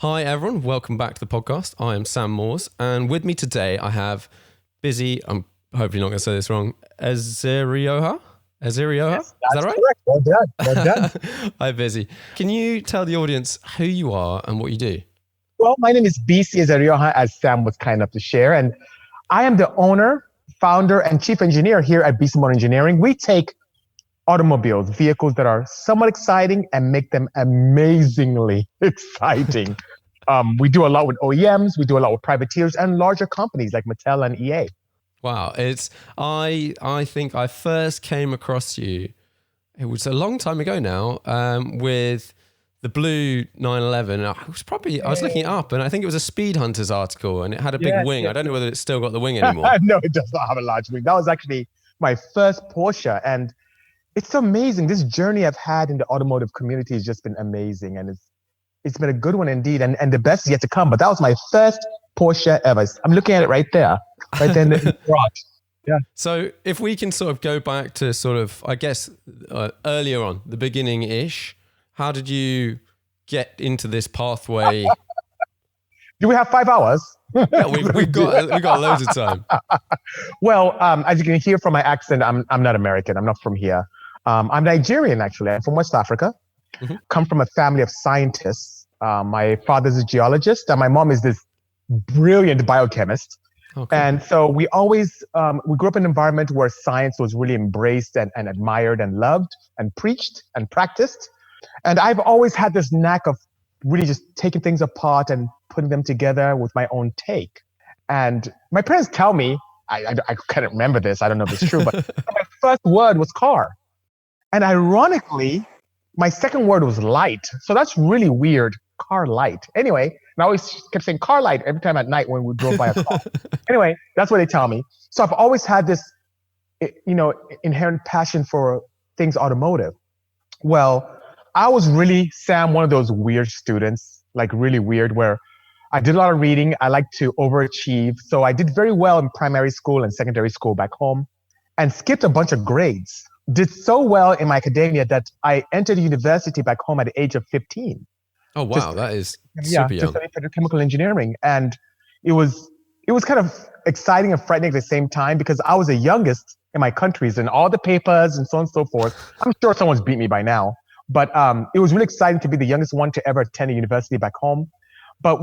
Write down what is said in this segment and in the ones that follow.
Hi everyone, welcome back to the podcast. I am Sam Moores, and with me today I have Bisi. I'm hopefully not going to say this wrong. Ezerioha? Ezerioha? Yes, Is that's that right? correct. Well done. Well done. Hi Bisi. Can you tell the audience who you are and what you do? Well, my name is Bisi Ezerioha, as Sam was kind enough to share, and I am the owner, founder, and chief engineer here at Bisimoto Engineering. We take automobiles, vehicles that are somewhat exciting, and make them amazingly exciting. We do a lot with OEMs, we do a lot with privateers and larger companies like Mattel and EA. Wow, I think I first came across you. It was a long time ago now, with the blue 911. I was looking it up, and I think it was a Speed Hunters article, and it had a big wing. Yes. I don't know whether it's still got the wing anymore. No, it does not have a large wing. That was actually my first Porsche, and it's amazing. This journey I've had in the automotive community has just been amazing, and it's been a good one indeed. And the best is yet to come. But that was my first Porsche ever. I'm looking at it right there in the garage. Yeah. So if we can sort of go back to sort of, I guess, earlier on, the beginning-ish, how did you get into this pathway? Do we have 5 hours? Yeah, we've got loads of time. Well, as you can hear from my accent, I'm not American. I'm not from here. I'm Nigerian, actually. I'm from West Africa. Mm-hmm. Come from a family of scientists. My father's a geologist, and my mom is this brilliant biochemist. Oh, cool. And so we always, we grew up in an environment where science was really embraced and admired and loved and preached and practiced. And I've always had this knack of really just taking things apart and putting them together with my own take. And my parents tell me, I can't remember this, I don't know if it's true, but my first word was car. And ironically, my second word was light. So that's really weird, car light. Anyway, and I always kept saying car light every time at night when we drove by a car. Anyway, that's what they tell me. So I've always had this, inherent passion for things automotive. Well, I was really, Sam, one of those weird students, like really weird, where I did a lot of reading. I like to overachieve. So I did very well in primary school and secondary school back home and skipped a bunch of grades. Did so well in my academia that I entered university back home at the age of 15. Oh, wow. That is super young. To study petrochemical engineering. And it was kind of exciting and frightening at the same time because I was the youngest in my countries and all the papers and so on and so forth. I'm sure someone's beat me by now. But it was really exciting to be the youngest one to ever attend a university back home. But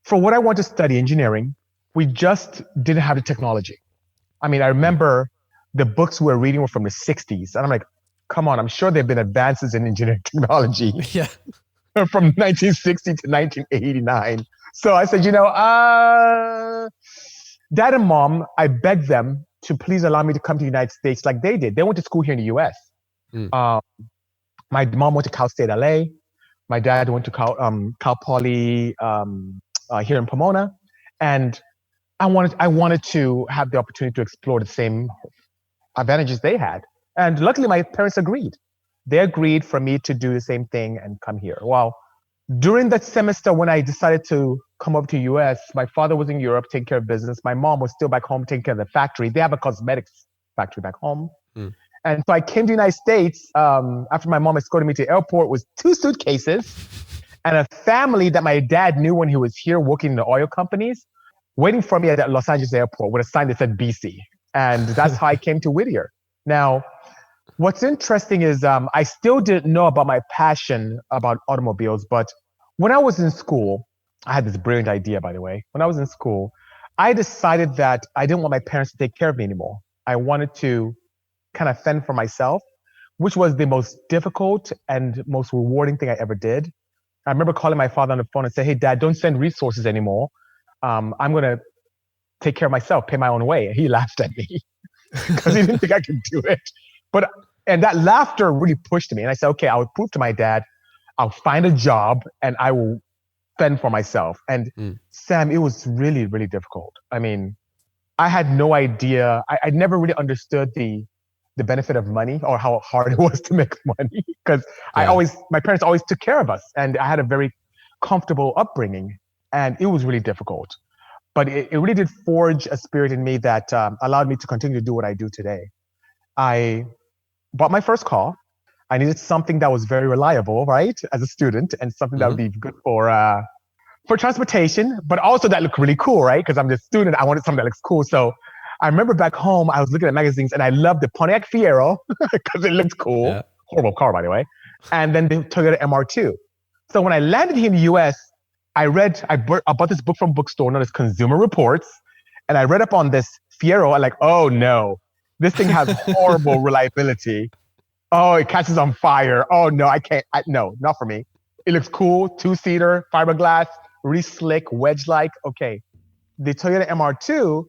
for what I wanted to study, engineering, we just didn't have the technology. I mean, I remember the books we were reading were from the 60s. And I'm like, come on, I'm sure there have been advances in engineering technology from 1960 to 1989. So I said, Dad and Mom, I begged them to please allow me to come to the United States like they did. They went to school here in the US. My mom went to Cal State LA. My dad went to Cal Poly here in Pomona. And I wanted to have the opportunity to explore the same advantages they had. And luckily, my parents agreed. They agreed for me to do the same thing and come here. Well, during that semester when I decided to come over to the US, my father was in Europe taking care of business. My mom was still back home taking care of the factory. They have a cosmetics factory back home. And so I came to the United States after my mom escorted me to the airport with 2 suitcases and a family that my dad knew when he was here working in the oil companies, waiting for me at the Los Angeles airport with a sign that said Bisi. And that's how I came to Whittier. Now, what's interesting is I still didn't know about my passion about automobiles, but when I was in school, I had this brilliant idea, by the way. When I was in school, I decided that I didn't want my parents to take care of me anymore. I wanted to kind of fend for myself, which was the most difficult and most rewarding thing I ever did. I remember calling my father on the phone and saying, hey, Dad, don't send resources anymore. I'm going to take care of myself, pay my own way. And he laughed at me because he didn't think I could do it. And that laughter really pushed me. And I said, okay, I'll prove to my dad, I'll find a job and I will fend for myself. And Sam, it was really, really difficult. I mean, I had no idea. I Never really understood the benefit of money or how hard it was to make money because my parents always took care of us and I had a very comfortable upbringing and it was really difficult. But it really did forge a spirit in me that allowed me to continue to do what I do today. I bought my first car. I needed something that was very reliable, right, as a student, and something that would be good for for transportation, but also that looked really cool, right? Because I'm the student, I wanted something that looks cool. So I remember back home, I was looking at magazines and I loved the Pontiac Fiero because it looked cool. Yeah. Horrible car, by the way. And then the Toyota MR2. So when I landed here in the US, I bought this book from bookstore known as Consumer Reports. And I read up on this Fiero. I'm like, oh no, this thing has horrible reliability. Oh, it catches on fire. Oh no, I can't. No, not for me. It looks cool, 2-seater, fiberglass, really slick, wedge-like. Okay. The Toyota MR2,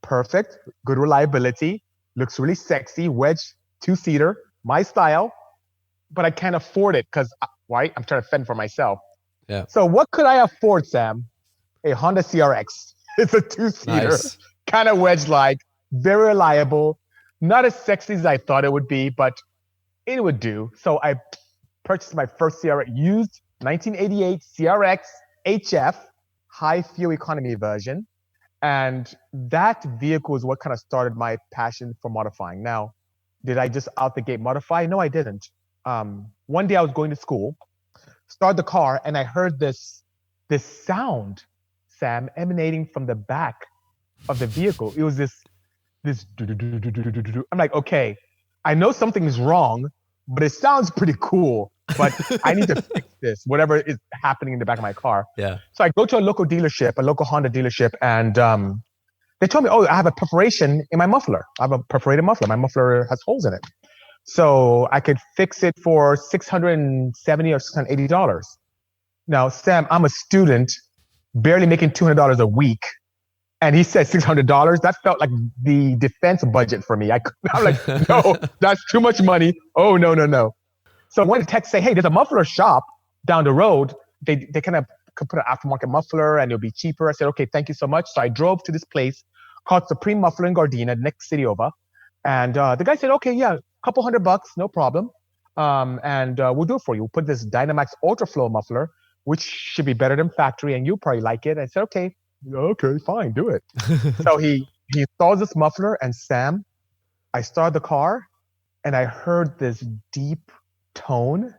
perfect, good reliability, looks really sexy, wedge, 2-seater, my style, but I can't afford it because, right, I'm trying to fend for myself. Yeah. So what could I afford, Sam? A Honda CRX. It's a 2-seater, Nice. kind of wedge-like, very reliable, not as sexy as I thought it would be, but it would do. So I purchased my first CRX, used 1988 CRX HF, high fuel economy version. And that vehicle is what kind of started my passion for modifying. Now, did I just out the gate modify? No, I didn't. One day I was going to school, started the car, and I heard this sound, Sam, emanating from the back of the vehicle. It was this do-do-do-do-do-do-do-do. I'm like, okay, I know something is wrong, but it sounds pretty cool. But I need to fix this, whatever is happening in the back of my car. Yeah. So I go to a local dealership, a local Honda dealership, and they told me, oh, I have a perforation in my muffler. I have a perforated muffler. My muffler has holes in it. So I could fix it for $670 or $680. Now, Sam, I'm a student, barely making $200 a week. And he said $600. That felt like the defense budget for me. I'm like, no, that's too much money. Oh, no. So when the text say, hey, there's a muffler shop down the road, they kind of could put an aftermarket muffler and it'll be cheaper. I said, okay, thank you so much. So I drove to this place called Supreme Muffler in Gardena, next city over. And the guy said, okay, yeah, couple $100, no problem. And we'll do it for you. We'll put this Dynamax Ultraflow muffler, which should be better than factory, and you'll probably like it. I said, okay, fine, do it. So he installs this muffler, and Sam, I started the car, and I heard this deep tone,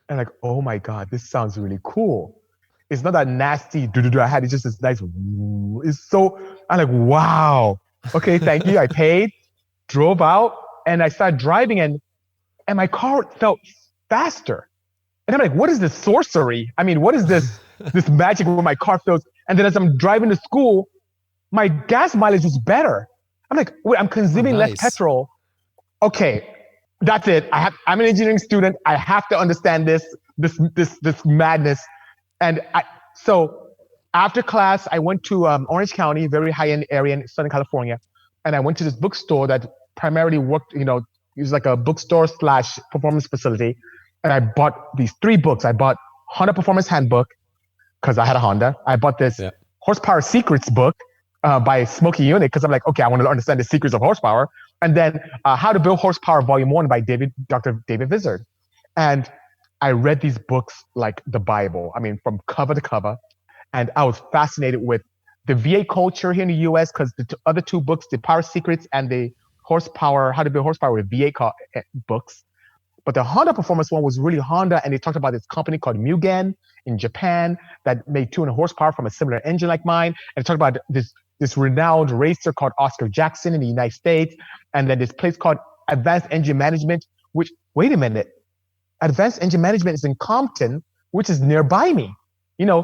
and like, oh my God, this sounds really cool. It's not that nasty do-do-do I had. It's just this nice, it's so, I'm like, wow. Okay, thank you. I paid, drove out, and I started driving, and my car felt faster. And I'm like, what is this sorcery? I mean, what is this magic where my car feels? And then as I'm driving to school, my gas mileage was better. I'm like, wait, I'm consuming less petrol. Okay, that's it. I'm an engineering student. I have to understand this madness. And so after class, I went to Orange County, very high-end area in Southern California. And I went to this bookstore that primarily worked, it was like a bookstore / performance facility. And I bought these 3 books. I bought Honda Performance Handbook, because I had a Honda. I bought this Horsepower Secrets book by Smokey Unit, because I'm like, okay, I want to understand the secrets of horsepower. And then How to Build Horsepower Volume 1 by Dr. David Vizard. And I read these books like the Bible. I mean, from cover to cover. And I was fascinated with the V8 culture here in the US, because the other 2 books, the Power Secrets and the How to Build Horsepower with V8 books. But the Honda Performance one was really Honda, and they talked about this company called Mugen in Japan that made 200 horsepower from a similar engine like mine. And they talked about this renowned racer called Oscar Jackson in the United States, and then this place called Advanced Engine Management, which, wait a minute, Advanced Engine Management is in Compton, which is nearby me.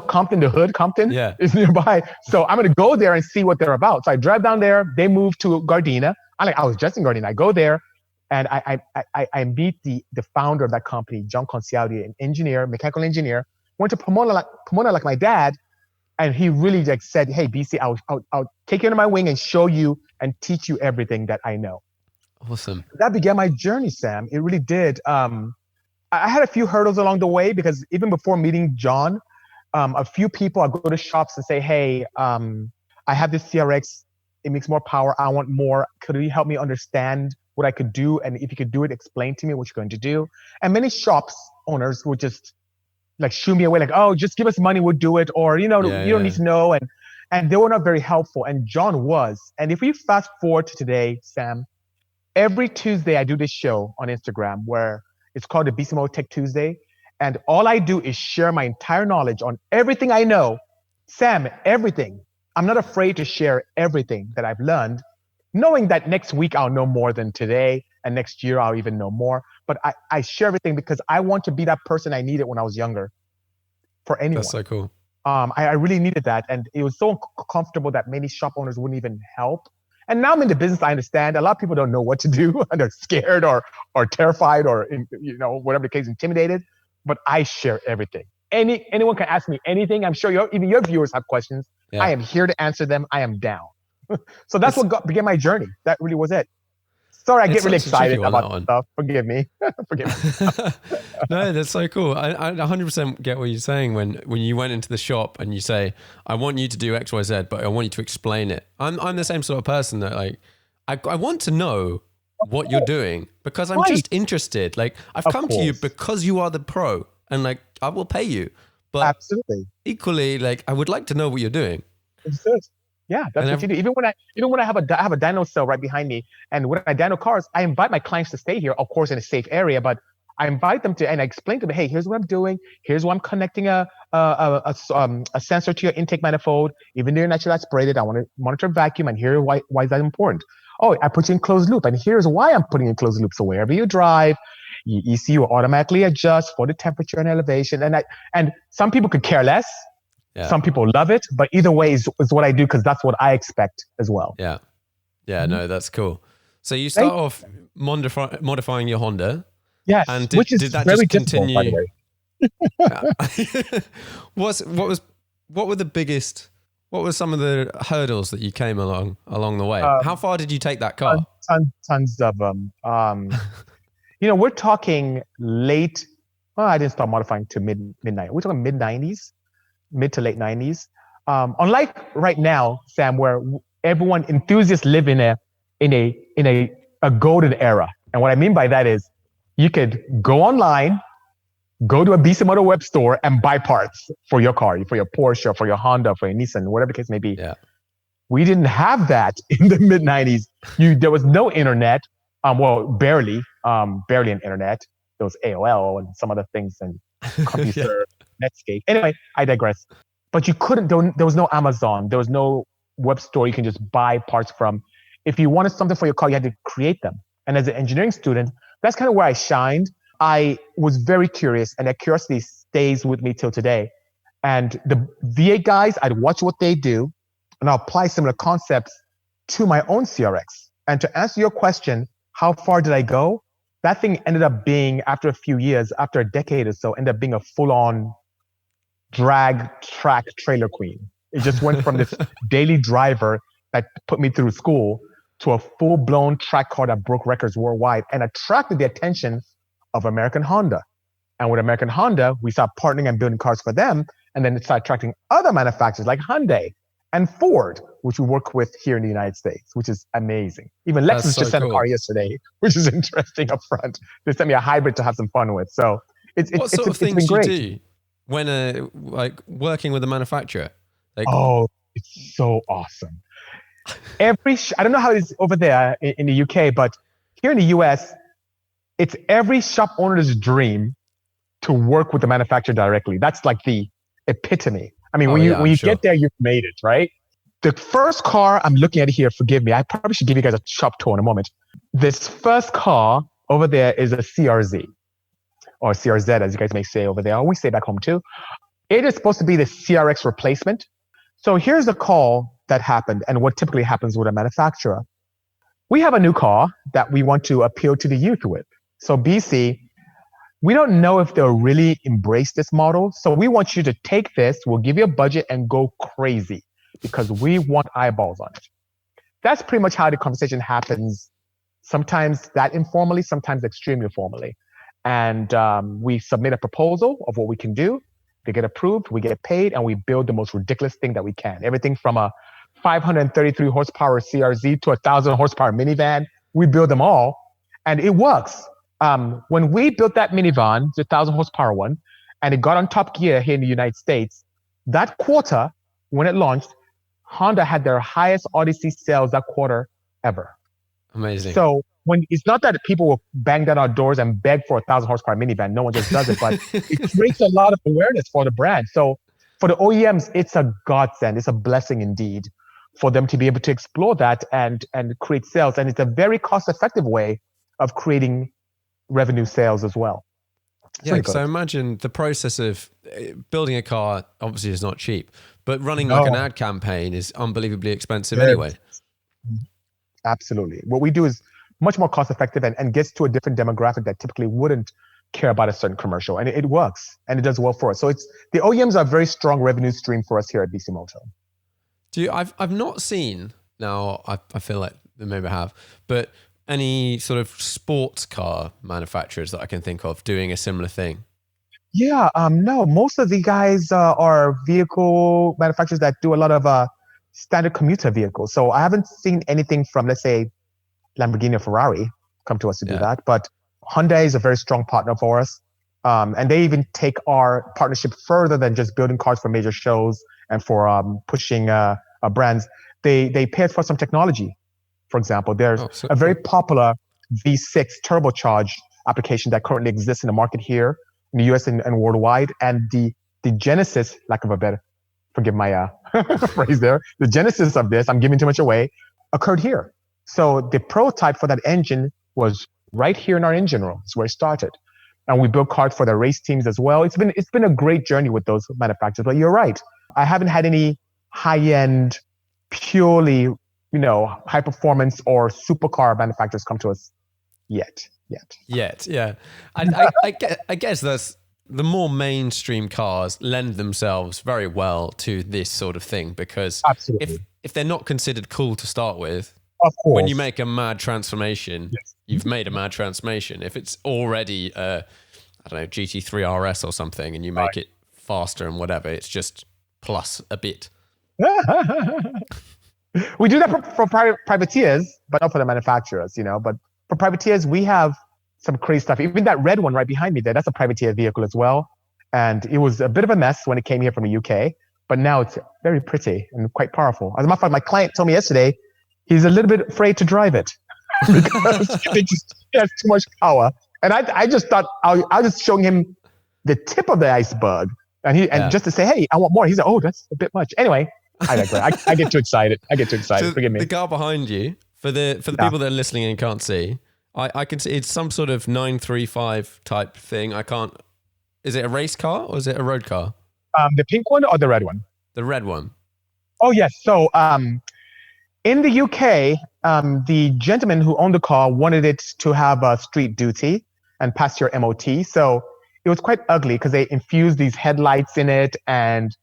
Compton, the hood, Compton is nearby. So I'm going to go there and see what they're about. So I drive down there. They moved to Gardena. I was just in Gardena. I go there. And I meet the founder of that company, John Concialdi, an engineer, mechanical engineer, went to Pomona like my dad. And he really said, hey, Bisi, I'll take you under my wing and show you and teach you everything that I know. Awesome. That began my journey, Sam. It really did. I had a few hurdles along the way, because even before meeting John, a few people, I go to shops and say, hey, I have this CRX. It makes more power. I want more. Could you help me understand what I could do? And if you could do it, explain to me what you're going to do. And many shops owners would just shoo me away, like, oh, just give us money, we'll do it. Or, you don't need to know. And they were not very helpful. And John was. And if we fast forward to today, Sam, every Tuesday I do this show on Instagram where it's called the Bisimoto Tech Tuesday. And all I do is share my entire knowledge on everything I know Sam, everything. I'm not afraid to share everything that I've learned, knowing that next week I'll know more than today, and next year I'll even know more. But I share everything because I want to be that person I needed when I was younger for anyone. That's so cool. I really needed that. And it was so comfortable that many shop owners wouldn't even help. And now I'm in the business, I understand. A lot of people don't know what to do and they're scared or terrified or, whatever the case, intimidated. But I share everything. Anyone can ask me anything. I'm sure even your viewers have questions. Yeah. I am here to answer them. I am down. So that's what began my journey. That really was it. Sorry, I get really excited about stuff. Forgive me. No, that's so cool. I 100% get what you're saying when you went into the shop and you say, I want you to do X, Y, Z, but I want you to explain it. I'm the same sort of person that like, I want to know what you're doing because I'm just interested. Like I've come to you because you are the pro and like, I will pay you. But absolutely. Equally, like I would like to know what you're doing. Yeah, that's what you do. Even when I have a dyno cell right behind me, and when I dyno cars, I invite my clients to stay here, of course, in a safe area. But I invite them to, and I explain to them, hey, here's what I'm doing. Here's why I'm connecting a sensor to your intake manifold. Even though you're naturally aspirated, I want to monitor vacuum, and here why is that important? Oh, I put you in closed loop, and here's why I'm putting you in closed loop. So wherever you drive, ECU will automatically adjust for the temperature and elevation. And some people could care less. Yeah. Some people love it, but either way is what I do because that's what I expect as well. Yeah. Yeah, no, that's cool. So you start off modifying your Honda. Yes, and which is did that very just continue? By the way. What were some of the hurdles that you came along the way? How far did you take that car? Tons of them. We're talking late. Well, I didn't start modifying to midnight. We're talking mid-90s. Mid to late 90s. Unlike right now, Sam, where enthusiasts live in a golden era. And what I mean by that is you could go online, go to a Bisimoto web store and buy parts for your car, for your Porsche, for your Honda, for your Nissan, whatever the case may be. Yeah. We didn't have that in the mid 90s. There was no internet. Barely an internet. There was AOL and some other things and CompuServe. Netscape. Anyway, I digress. But you couldn't, there was no Amazon. There was no web store you can just buy parts from. If you wanted something for your car, you had to create them. And as an engineering student, that's kind of where I shined. I was very curious, and that curiosity stays with me till today. And the V8 guys, I'd watch what they do, and I'll apply similar concepts to my own CRX. And to answer your question, how far did I go? That thing ended up being, after a few years, after a decade or so, ended up being a full-on drag track trailer queen. It just went from this daily driver that put me through school to a full-blown track car that broke records worldwide and attracted the attention of American Honda. And with American Honda, we started partnering and building cars for them, and then it started attracting other manufacturers like Hyundai and Ford, which we work with here in the United States, which is amazing. Even Lexus just sent a car yesterday, which is interesting up front. They sent me a hybrid to have some fun with. So it's been great. You do when working with a manufacturer? It's so awesome. I don't know how it is over there in the UK, but here in the US, it's every shop owner's dream to work with the manufacturer directly. That's like the epitome. I mean, when you get there, you've made it, right? The first car I'm looking at here, forgive me, I probably should give you guys a shop tour in a moment. This first car over there is a CRZ. Or CRZ, as you guys may say over there, or we say back home too. It is supposed to be the CRX replacement. So here's the call that happened and what typically happens with a manufacturer. We have a new car that we want to appeal to the youth with. So Bisi, we don't know if they'll really embrace this model. So we want you to take this, we'll give you a budget and go crazy because we want eyeballs on it. That's pretty much how the conversation happens. Sometimes that informally, sometimes extremely formally. And we submit a proposal of what we can do. They get approved, we get paid, and we build the most ridiculous thing that we can. Everything from a 533 horsepower CRZ to a 1,000 horsepower minivan, we build them all, and it works. When we built that minivan, the 1,000 horsepower one, and it got on Top Gear here in the United States, that quarter, when it launched, Honda had their highest Odyssey sales that quarter ever. Amazing. So it's not that people will bang down our doors and beg for a 1,000 horsepower minivan. No one just does it, but it creates a lot of awareness for the brand. So For the OEMs, it's a godsend. It's a blessing indeed for them to be able to explore that and create sales. And it's a very cost-effective way of creating revenue sales as well. It's Yeah, really so good. imagine the process of building a car obviously is not cheap, but running like an No. ad campaign is unbelievably expensive Very anyway. Absolutely. What we do is much more cost effective and gets to a different demographic that typically wouldn't care about a certain commercial. And it works and it does well for us. So it's the OEMs are a very strong revenue stream for us here at Bisimoto. I've not seen, now I feel like maybe I have, but any sort of sports car manufacturers that I can think of doing a similar thing. Yeah, no, most of the guys are vehicle manufacturers that do a lot of standard commuter vehicles. So I haven't seen anything from, let's say, Lamborghini or Ferrari come to us to do that. But Honda is a very strong partner for us. And they even take our partnership further than just building cars for major shows and for pushing brands. They pay us for some technology. For example, there's a very popular V6 turbocharged application that currently exists in the market here in the US and worldwide. And the genesis, lack of a better, forgive my phrase there, the genesis of this, I'm giving too much away, occurred here. So the prototype for that engine was right here in our engine room. It's where it started. And we built cars for the race teams as well. It's been a great journey with those manufacturers. But you're right. I haven't had any high-end, purely, high performance or supercar manufacturers come to us yet. Yeah. I guess that's the more mainstream cars lend themselves very well to this sort of thing because if they're not considered cool to start with, of course, when you make a mad transformation, you've made a mad transformation. If it's already GT3 RS or something and you make it faster and whatever, it's just plus a bit. We do that for privateers, but not for the manufacturers, But for privateers, we have some crazy stuff. Even that red one right behind me there, that's a privateer vehicle as well. And it was a bit of a mess when it came here from the UK, but now it's very pretty and quite powerful. As a matter of fact, my client told me yesterday, he's a little bit afraid to drive it because he thinks it has too much power. And I just thought I was just showing him the tip of the iceberg, and just to say, hey, I want more. He's like, oh, that's a bit much. Anyway, I digress. I get too excited. So forgive me. The car behind you, for the people that are listening and can't see, I can see it's some sort of 935 type thing. I can't. Is it a race car or is it a road car? The pink one or the red one? The red one. Oh yes. So in the UK, the gentleman who owned the car wanted it to have a street duty and pass your MOT. So it was quite ugly because they infused these headlights in it and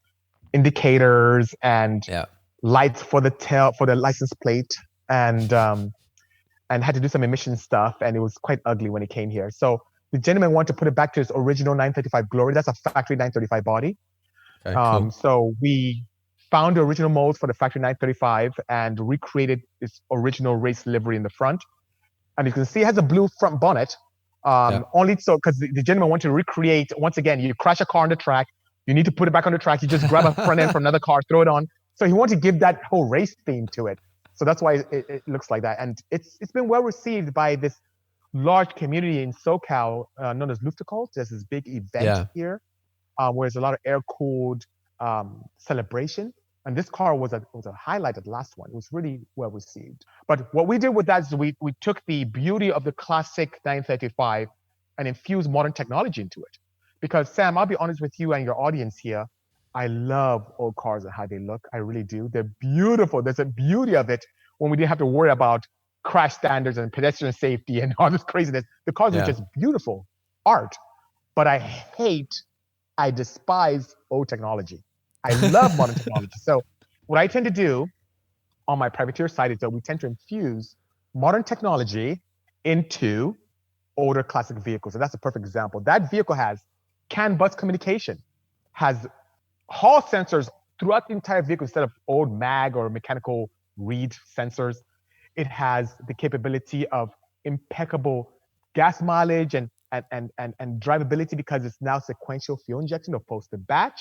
indicators and lights for the license plate and had to do some emission stuff. And it was quite ugly when it came here. So the gentleman wanted to put it back to its original 935 glory. That's a factory 935 body. Okay, cool. So we found the original molds for the factory 935 and recreated its original race livery in the front. And you can see it has a blue front bonnet. Only so because the gentleman wanted to recreate, once again, you crash a car on the track, you need to put it back on the track, you just grab a front end from another car, throw it on. So he wanted to give that whole race theme to it. So that's why it looks like that. And it's been well received by this large community in SoCal known as Luftekult. There's this big event here where there's a lot of air-cooled celebration. And this car was a highlight of the last one. It was really well received. But what we did with that is we took the beauty of the classic 935 and infused modern technology into it. Because Sam, I'll be honest with you and your audience here, I love old cars and how they look. I really do. They're beautiful. There's a beauty of it when we didn't have to worry about crash standards and pedestrian safety and all this craziness. The cars are just beautiful art. But I despise old technology. I love modern technology. So what I tend to do on my privateer side is that we tend to infuse modern technology into older classic vehicles. And that's a perfect example. That vehicle has CAN bus communication, has Hall sensors throughout the entire vehicle instead of old mag or mechanical read sensors. It has the capability of impeccable gas mileage and drivability because it's now sequential fuel injection opposed to batch.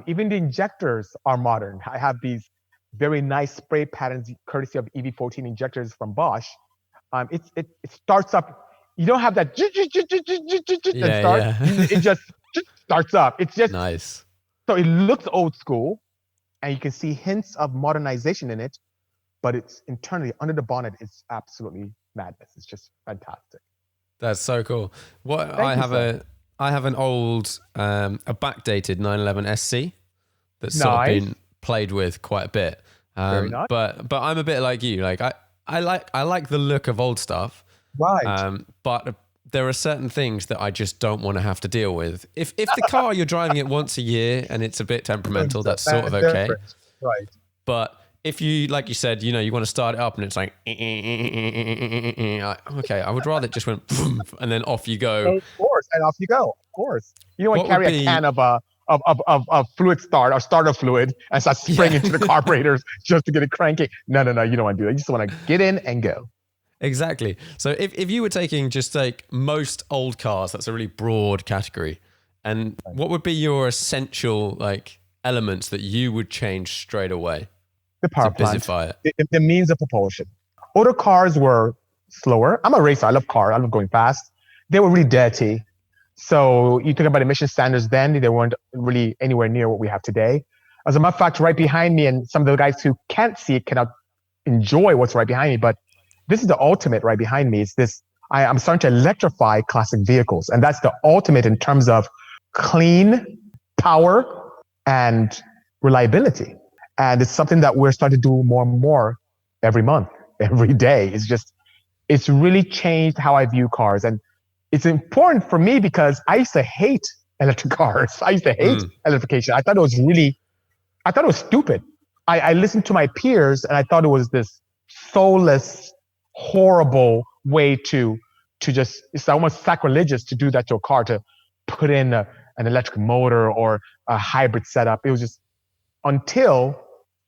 Even the injectors are modern. I have these very nice spray patterns courtesy of EV14 injectors from Bosch. It starts up. You don't have that start. It just starts up. It's just nice. So it looks old school, and you can see hints of modernization in it, but it's internally under the bonnet. It's absolutely madness. It's just fantastic. That's so cool. What Thank you, sir. I have an old a backdated 911 SC that's sort of Nice. been played with quite a bit. Very nice. But I'm a bit like you. Like I like the look of old stuff. Right. But there are certain things that I just don't want to have to deal with. If the car you're driving it once a year and it's a bit temperamental, that's sort of okay. Right. But if you, like you said, you want to start it up and it's like, okay, I would rather it just went and then off you go. Of course, and off you go. Of course, you don't want What to carry would a be can of fluid starter fluid and start spraying into the carburetors just to get it cranking. No. You don't want to do that. You just want to get in and go. exactly? So if you were taking just like most old cars, that's a really broad category. And what would be your essential like elements that you would change straight away The power to plant, Bisify it? the means of propulsion. Older cars were slower. I'm a racer. I love cars. I love going fast. They were really dirty. So you talk about emission standards then, they weren't really anywhere near what we have today. As a matter of fact, right behind me, and some of the guys who can't see it cannot enjoy what's right behind me, but this is the ultimate right behind me. It's this, I'm starting to electrify classic vehicles. And that's the ultimate in terms of clean power and reliability. And it's something that we're starting to do more and more every month, every day. It's really changed how I view cars. And it's important for me because I used to hate electric cars. I used to hate electrification. I thought it was stupid. I listened to my peers and I thought it was this soulless, horrible way to just, it's almost sacrilegious to do that to a car, to put in an electric motor or a hybrid setup. It was just until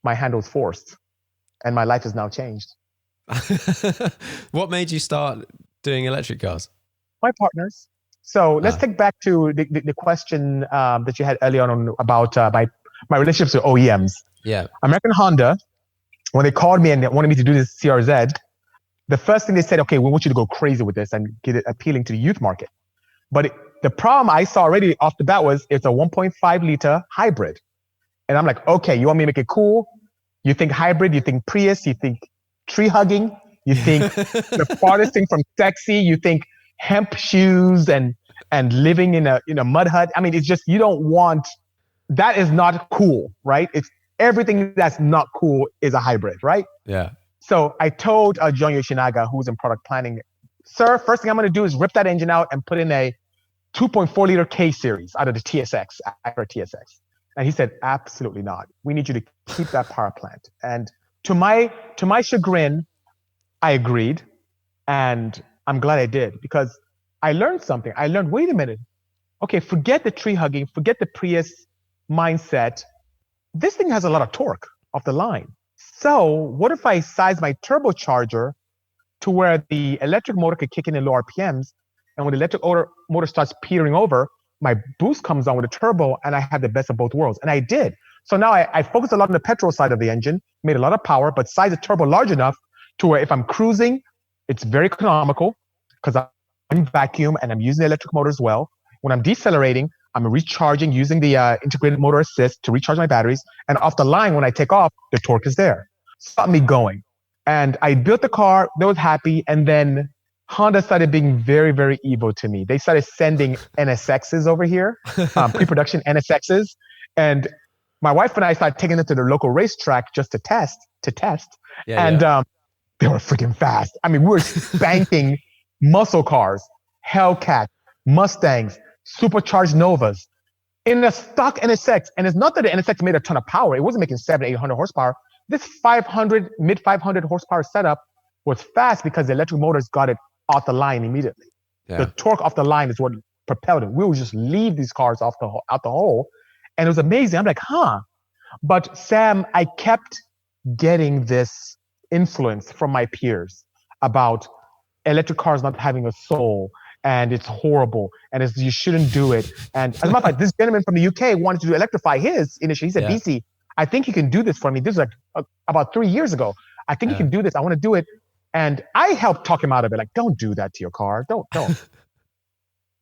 my hand was forced and my life has now changed. What made you start doing electric cars? My partners. So let's take back to the question that you had earlier on about my relationships with OEMs. Yeah. American Honda, when they called me and they wanted me to do this CRZ, the first thing they said, okay, we want you to go crazy with this and get it appealing to the youth market. But the problem I saw already off the bat was it's a 1.5 liter hybrid. And I'm like, okay, you want me to make it cool? You think hybrid, you think Prius, you think tree hugging, you think the farthest thing from sexy, you think hemp shoes and living in a mud hut. I mean, it's just, you don't want, that is not cool, right? It's everything that's not cool is a hybrid, right? Yeah. So I told John Yoshinaga, who's in product planning, sir, first thing I'm going to do is rip that engine out and put in a 2.4 liter K series out of the TSX, Acura TSX. And he said, absolutely not. We need you to keep that power plant. And to my chagrin, I agreed. And I'm glad I did because I learned something. I learned, wait a minute. Okay, forget the tree hugging, forget the Prius mindset. This thing has a lot of torque off the line. So what if I size my turbocharger to where the electric motor could kick in at low RPMs, and when the electric motor starts petering over, my boost comes on with a turbo, and I have the best of both worlds. And I did. So now I focused a lot on the petrol side of the engine, made a lot of power, but size the turbo large enough to where if I'm cruising, it's very economical because I'm vacuum and I'm using the electric motor as well. When I'm decelerating, I'm recharging using the integrated motor assist to recharge my batteries. And off the line, when I take off, the torque is there. So got me going. And I built the car, they was happy. And then Honda started being very, very evil to me. They started sending NSXs over here, pre-production NSXs. And my wife and I started taking them to the local racetrack just to test. Yeah. They were freaking fast. I mean, we were spanking muscle cars, Hellcat, Mustangs, supercharged Novas in a stock NSX. And it's not that the NSX made a ton of power. It wasn't making 700, 800 horsepower. This 500, mid 500 horsepower setup was fast because the electric motors got it off the line immediately. Yeah. The torque off the line is what propelled it. We would just leave these cars out the hole. And it was amazing. I'm like, huh. But Sam, I kept getting this influence from my peers about electric cars not having a soul and it's horrible and you shouldn't do it. And as a matter of fact, this gentleman from the UK wanted to electrify his initially. He said, Bisi, I think you can do this for me. This is like about 3 years ago. I think you can do this. I want to do it. And I helped talk him out of it. Like, don't do that to your car. Don't.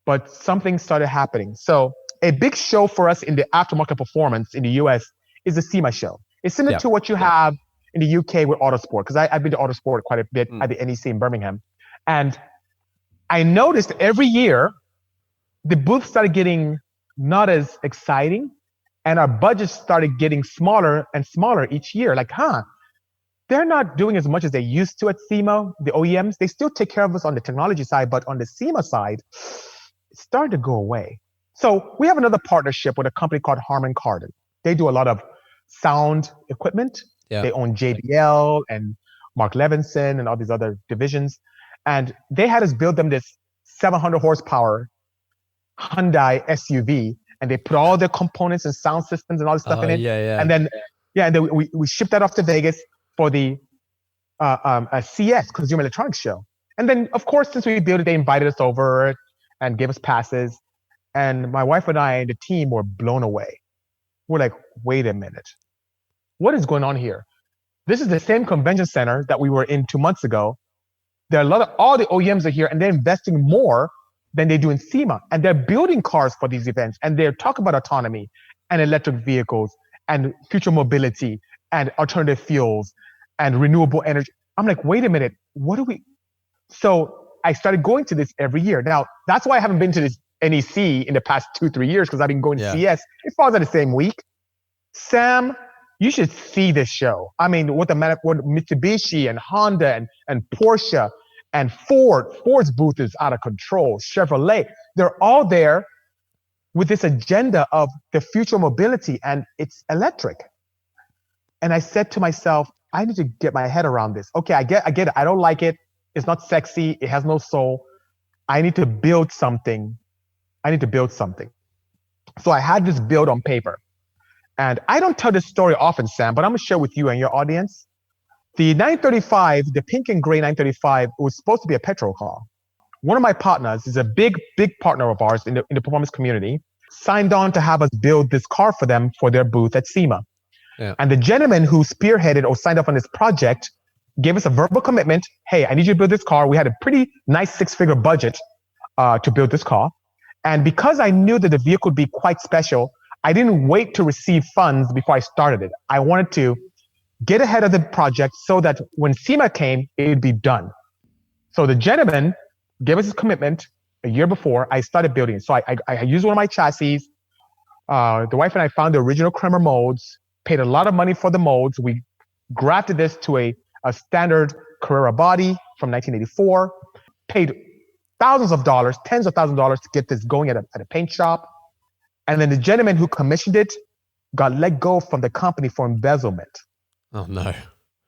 But something started happening. So a big show for us in the aftermarket performance in the US is the SEMA show. It's similar to what you have in the UK with Autosport, because I've been to Autosport quite a bit at the NEC in Birmingham. And I noticed every year, the booth started getting not as exciting, and our budgets started getting smaller and smaller each year. Like, they're not doing as much as they used to at SEMA, the OEMs. They still take care of us on the technology side, but on the SEMA side, it's starting to go away. So we have another partnership with a company called Harman Kardon. They do a lot of sound equipment. Yeah. They own JBL and Mark Levinson and all these other divisions. And they had us build them this 700 horsepower Hyundai SUV, and they put all their components and sound systems and all this stuff in it. And then we shipped that off to Vegas for the CES, Consumer Electronics Show. And then, of course, since we built it, they invited us over and gave us passes. And my wife and I and the team were blown away. We're like, wait a minute. What is going on here? This is the same convention center that we were in 2 months ago. There are all the OEMs are here, and they're investing more than they do in SEMA. And they're building cars for these events. And they're talking about autonomy and electric vehicles and future mobility and alternative fuels and renewable energy. I'm like, wait a minute, what do we? So I started going to this every year. Now, that's why I haven't been to this NEC in the past 2-3 years, because I've been going to CES. It falls at the same week. Sam, you should see this show. I mean, what Mitsubishi and Honda and Porsche and Ford's booth is out of control. Chevrolet, they're all there with this agenda of the future mobility, and it's electric. And I said to myself, I need to get my head around this. Okay, I get it. I don't like it. It's not sexy. It has no soul. I need to build something. So I had this build on paper. And I don't tell this story often, Sam, but I'm going to share with you and your audience. The 935, the pink and gray 935, was supposed to be a petrol car. One of my partners is a big partner of ours in the performance community, signed on to have us build this car for them for their booth at SEMA. Yeah. And the gentleman who spearheaded or signed up on this project gave us a verbal commitment. Hey, I need you to build this car. We had a pretty nice 6-figure budget to build this car. And because I knew that the vehicle would be quite special, I didn't wait to receive funds before I started it. I wanted to get ahead of the project so that when SEMA came, it would be done. So the gentleman gave us his commitment a year before I started building it. So I used one of my chassis. The wife and I found the original Kremer molds, paid a lot of money for the molds. We grafted this to a standard Carrera body from 1984, paid thousands of dollars, tens of thousands of dollars to get this going at a paint shop. And then the gentleman who commissioned it got let go from the company for embezzlement. Oh, no.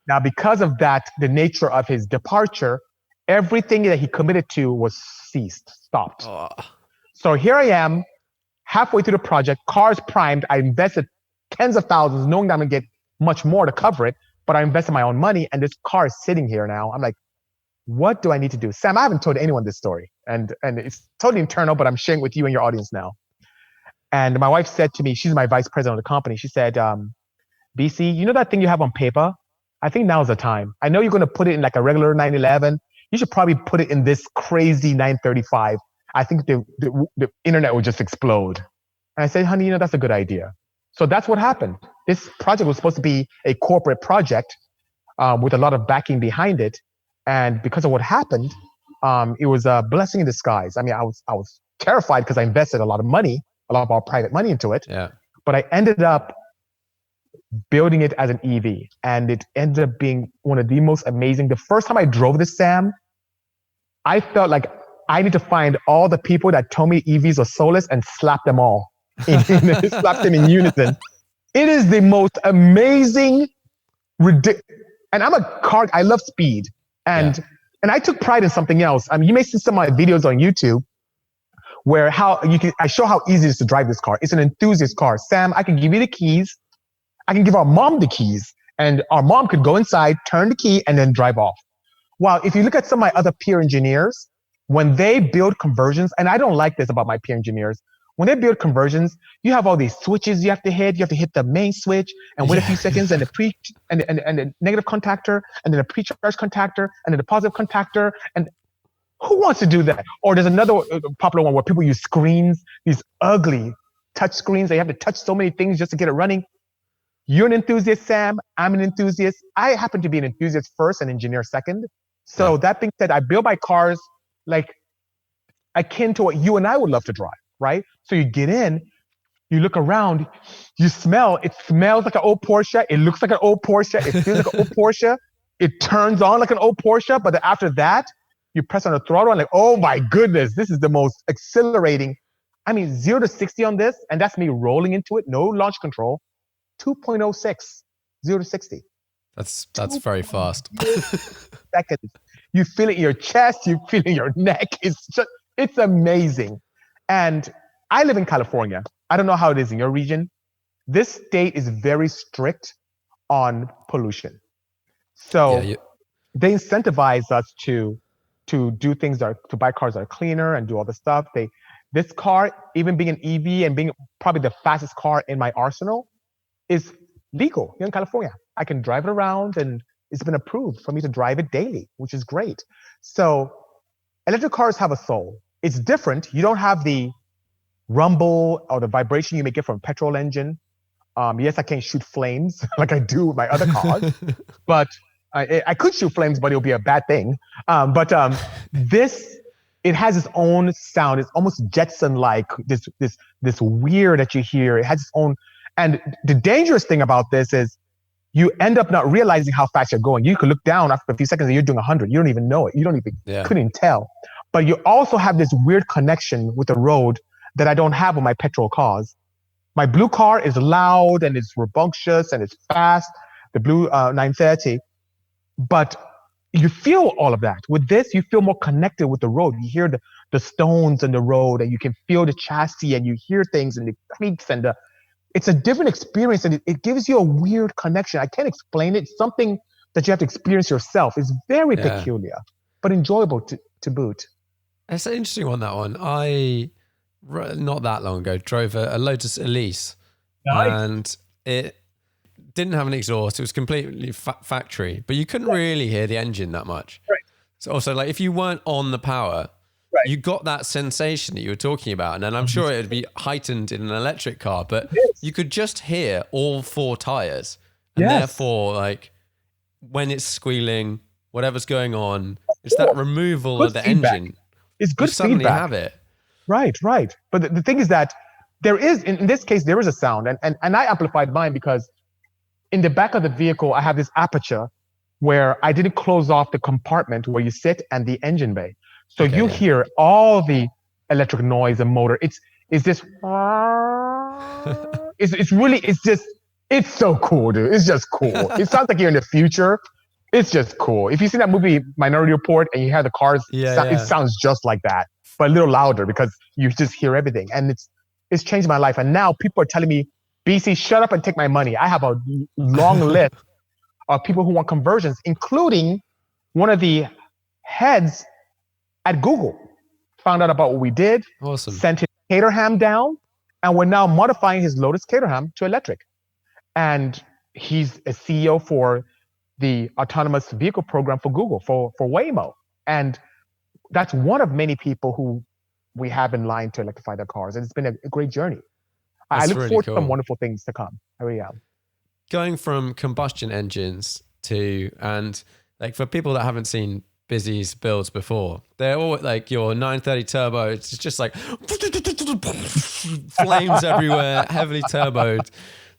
Now, because of that, the nature of his departure, everything that he committed to was stopped. Oh. So here I am, halfway through the project, car's primed. I invested tens of thousands, knowing that I'm going to get much more to cover it, but I invested my own money, and this car is sitting here now. I'm like, what do I need to do? Sam, I haven't told anyone this story, and it's totally internal, but I'm sharing with you and your audience now. And my wife said to me, she's my vice president of the company. She said, Bisi, you know that thing you have on paper? I think now's the time. I know you're going to put it in like a regular 911. You should probably put it in this crazy 935. I think the internet will just explode. And I said, honey, that's a good idea. So that's what happened. This project was supposed to be a corporate project with a lot of backing behind it. And because of what happened, it was a blessing in disguise. I mean, I was terrified because I invested a lot of our private money into it. Yeah. But I ended up building it as an EV, and it ended up being one of the most amazing. The first time I drove this, Sam, I felt like I need to find all the people that told me EVs are soulless and slap them all. Slap them in unison. It is the most amazing, ridiculous. And I love speed. And I took pride in something else. I mean, you may see some of my videos on YouTube where I show how easy it is to drive this car. It's an enthusiast car. Sam, I can give you the keys. I can give our mom the keys, and our mom could go inside, turn the key, and then drive off. While if you look at some of my other peer engineers, when they build conversions, and I don't like this about my peer engineers, when they build conversions, you have all these switches you have to hit. You have to hit the main switch and wait a few seconds, and the negative contactor, and then a pre-charge contactor, and then the positive contactor. And who wants to do that? Or there's another popular one where people use screens, these ugly touch screens. They have to touch so many things just to get it running. You're an enthusiast, Sam. I'm an enthusiast. I happen to be an enthusiast first and engineer second. So that being said, I build my cars like akin to what you and I would love to drive, right? So you get in, you look around, you smell. It smells like an old Porsche. It looks like an old Porsche. It feels like an old Porsche. It turns on like an old Porsche. But then after that, you press on the throttle and like, oh my goodness, this is the most exhilarating. I mean, 0 to 60 on this, and that's me rolling into it. No launch control. 2.06, 0 to 60. That's very fast. Seconds. You feel it in your chest. You feel it in your neck. It's amazing. And I live in California. I don't know how it is in your region. This state is very strict on pollution. So they incentivize us to do things to buy cars that are cleaner and do all the stuff. This car, even being an EV and being probably the fastest car in my arsenal, is legal here in California. I can drive it around and it's been approved for me to drive it daily, which is great. So electric cars have a soul. It's different. You don't have the rumble or the vibration you may get from a petrol engine. Yes, I can't shoot flames like I do with my other cars, but I could shoot flames, but it'll be a bad thing. This, it has its own sound. It's almost Jetson-like, this weird that you hear. It has its own. And the dangerous thing about this is you end up not realizing how fast you're going. You could look down after a few seconds and you're doing 100. You don't even know it. You don't even, couldn't tell. But you also have this weird connection with the road that I don't have with my petrol cars. My blue car is loud and it's rambunctious and it's fast, the blue 930. But you feel all of that. With this, you feel more connected with the road. You hear the stones in the road and you can feel the chassis and you hear things and the creaks and it's a different experience and it gives you a weird connection. I can't explain it. It's something that you have to experience yourself. It's very peculiar, but enjoyable to boot. It's an interesting one, that one. I, not that long ago, drove a Lotus Elise. Nice. And it didn't have an exhaust. It was completely factory, but you couldn't really hear the engine that much. Right. So also, like, if you weren't on the power, you got that sensation that you were talking about. And then I'm sure it would be heightened in an electric car, but you could just hear all four tires. And therefore, like, when it's squealing, whatever's going on, it's that removal of the engine. It's good you suddenly feedback. Have it. Right. But the thing is that there is, in this case, there is a sound. And I amplified mine because in the back of the vehicle, I have this aperture where I didn't close off the compartment where you sit and the engine bay. So you hear all the electric noise and motor. It's this, it's so cool, dude. It's just cool. It sounds like you're in the future. It's just cool. If you see that movie Minority Report and you hear the cars, it sounds just like that, but a little louder because you just hear everything. And it's changed my life. And now people are telling me, Bisi, shut up and take my money. I have a long list of people who want conversions, including one of the heads at Google. Found out about what we did, sent his Caterham down, and we're now modifying his Lotus Caterham to electric. And he's a CEO for the autonomous vehicle program for Google, for Waymo. And that's one of many people who we have in line to electrify their cars. And it's been a great journey. I look forward to some wonderful things to come. I really am. Going from combustion engines to, and like for people that haven't seen Bisi's builds before, they're all like your 930 turbo. It's just like flames everywhere, heavily turboed,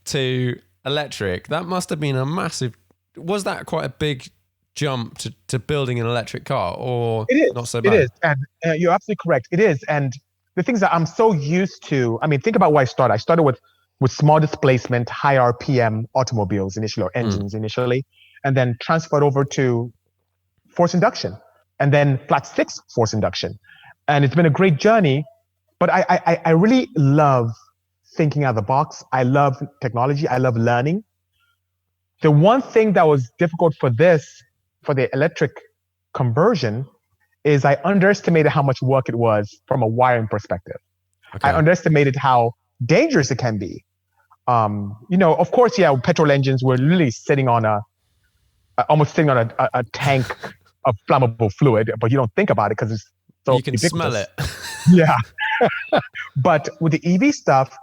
to electric. That must have been a massive, was that quite a big jump to building an electric car, or it is, not so bad? It is, and you're absolutely correct. It is, and the things that I'm so used to, I mean, think about where I started. I started with small displacement, high RPM automobiles initially, or engines initially, and then transferred over to force induction, and then flat six force induction. And it's been a great journey, but I really love thinking out of the box. I love technology. I love learning. The one thing that was difficult for the electric conversion is I underestimated how much work it was from a wiring perspective. I underestimated how dangerous it can be. Of course, petrol engines were literally sitting on almost sitting on a tank of flammable fluid, but you don't think about it because it's so you can ubiquitous. smell it. Yeah. But with the EV stuff,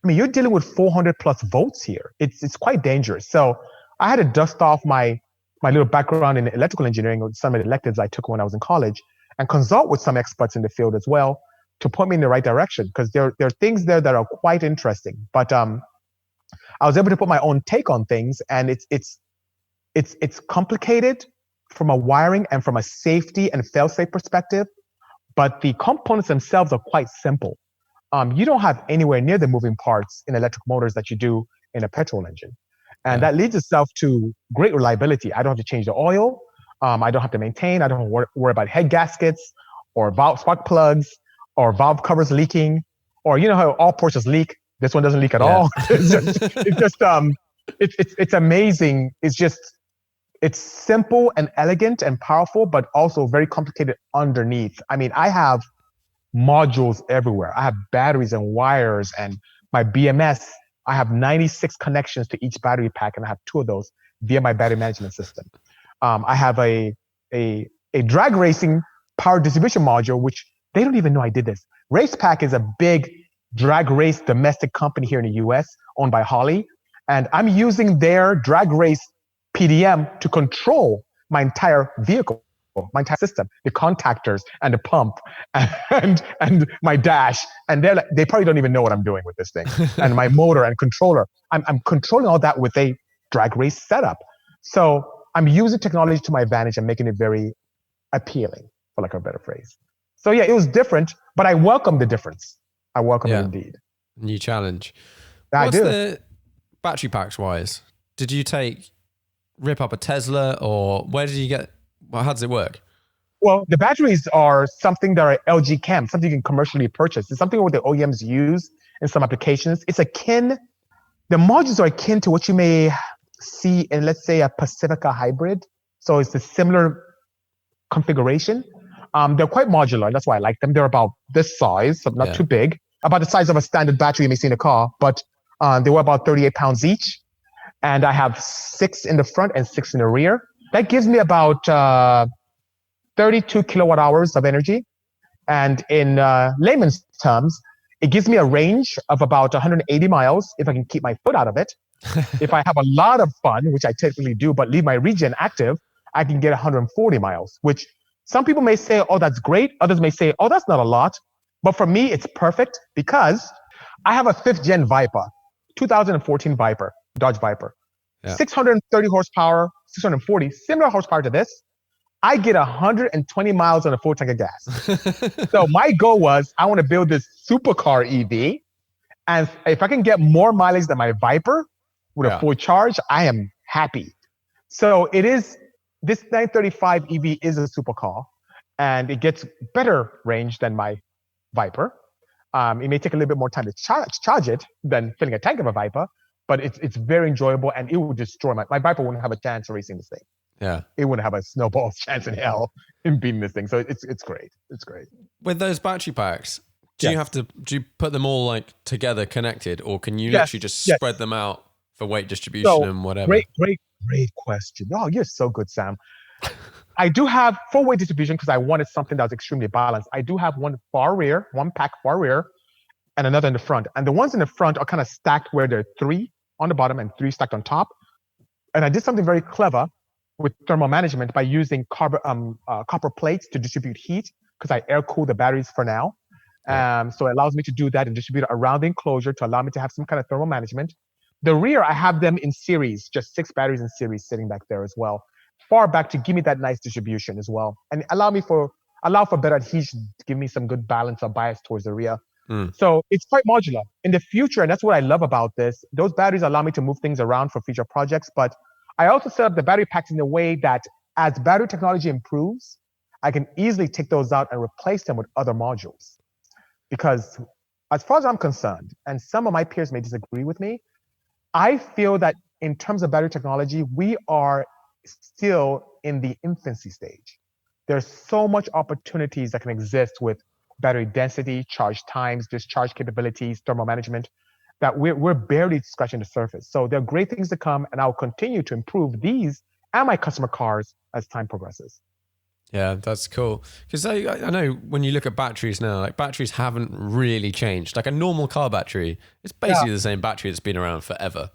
I mean, you're dealing with 400 plus volts here. It's quite dangerous. So I had to dust off my little background in electrical engineering with some of the electives I took when I was in college and consult with some experts in the field as well to point me in the right direction, because there are things there that are quite interesting. But I was able to put my own take on things, and it's complicated from a wiring and from a safety and fail-safe perspective, but the components themselves are quite simple. You don't have anywhere near the moving parts in electric motors that you do in a petrol engine. And that leads itself to great reliability. I don't have to change the oil. I don't have to maintain. I don't have to worry about head gaskets or valve spark plugs or valve covers leaking, or you know how all Porsches leak. This one doesn't leak at all. It's amazing. It's simple and elegant and powerful, but also very complicated underneath. I mean, I have modules everywhere. I have batteries and wires, and my BMS, I have 96 connections to each battery pack, and I have 2 of those via my battery management system. I have a drag racing power distribution module, which they don't even know I did this. Racepack is a big drag race domestic company here in the US owned by Holly. And I'm using their drag race PDM to control my entire vehicle, my entire system, the contactors and the pump and my dash. And they probably don't even know what I'm doing with this thing. And my motor and controller. I'm controlling all that with a drag race setup. So I'm using technology to my advantage and making it very appealing, for lack of a better phrase. So yeah, it was different, but I welcome the difference. I welcome it indeed. New challenge. What's the battery packs wise? Did you rip up a Tesla, or where did you get, how does it work? Well, the batteries are something that are LG Chem, something you can commercially purchase. It's something what the OEMs use in some applications. The modules are akin to what you may see in, let's say, a Pacifica hybrid. So it's a similar configuration. They're quite modular. That's why I like them. They're about this size, so not too big, about the size of a standard battery you may see in a car, but they were about 38 pounds each. And I have 6 in the front and 6 in the rear. That gives me about 32 kilowatt hours of energy. And in layman's terms, it gives me a range of about 180 miles if I can keep my foot out of it. If I have a lot of fun, which I typically do, but leave my regen active, I can get 140 miles, which some people may say, oh, that's great. Others may say, oh, that's not a lot. But for me, it's perfect because I have a 5th gen Viper, 2014 Viper, Dodge Viper, 630 horsepower, 640, similar horsepower to this. I get 120 miles on a full tank of gas. So my goal was, I want to build this supercar EV. And if I can get more mileage than my Viper with a full charge, I am happy. So this 935 EV is a supercar, and it gets better range than my Viper. It may take a little bit more time to charge it than filling a tank of a Viper, but it's very enjoyable, and it would destroy my Viper wouldn't have a chance of racing this thing. Yeah. It wouldn't have a snowball's chance in hell in beating this thing. So it's great. It's great. With those battery packs, do you put them all like together connected, or can you literally just spread them out for weight distribution and whatever? Great question. Oh, you're so good, Sam. I do have full weight distribution because I wanted something that was extremely balanced. I do have one pack far rear, and another in the front. And the ones in the front are kind of stacked where there are 3 on the bottom and 3 stacked on top. And I did something very clever with thermal management by using copper plates to distribute heat, because I air cool the batteries for now. So it allows me to do that and distribute it around the enclosure to allow me to have some kind of thermal management. The rear, I have them in series, just 6 batteries in series sitting back there as well, far back to give me that nice distribution as well, and allow for better adhesion, to give me some good balance or bias towards the rear. So it's quite modular. In the future, and that's what I love about this, those batteries allow me to move things around for future projects, but I also set up the battery packs in a way that as battery technology improves, I can easily take those out and replace them with other modules. Because as far as I'm concerned, and some of my peers may disagree with me, I feel that in terms of battery technology, we are still in the infancy stage. There's so much opportunities that can exist with battery density, charge times, discharge capabilities, thermal management, that we're barely scratching the surface. So there are great things to come, and I'll continue to improve these and my customer cars as time progresses. Yeah, that's cool. Because I know when you look at batteries now, like batteries haven't really changed. Like a normal car battery, it's Yeah, basically the same battery that's been around forever,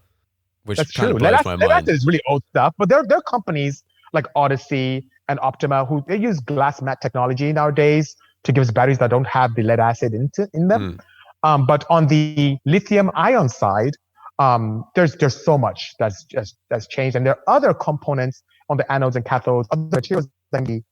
which that's kind true. of Lead blows acid, my lead acid mind. is really old stuff, but there are companies like Odyssey and Optima who they use glass mat technology nowadays to give us batteries that don't have the lead acid in them. Mm. But on the lithium ion side, there's so much that's changed, and there are other components on the anodes and cathodes, other materials that can be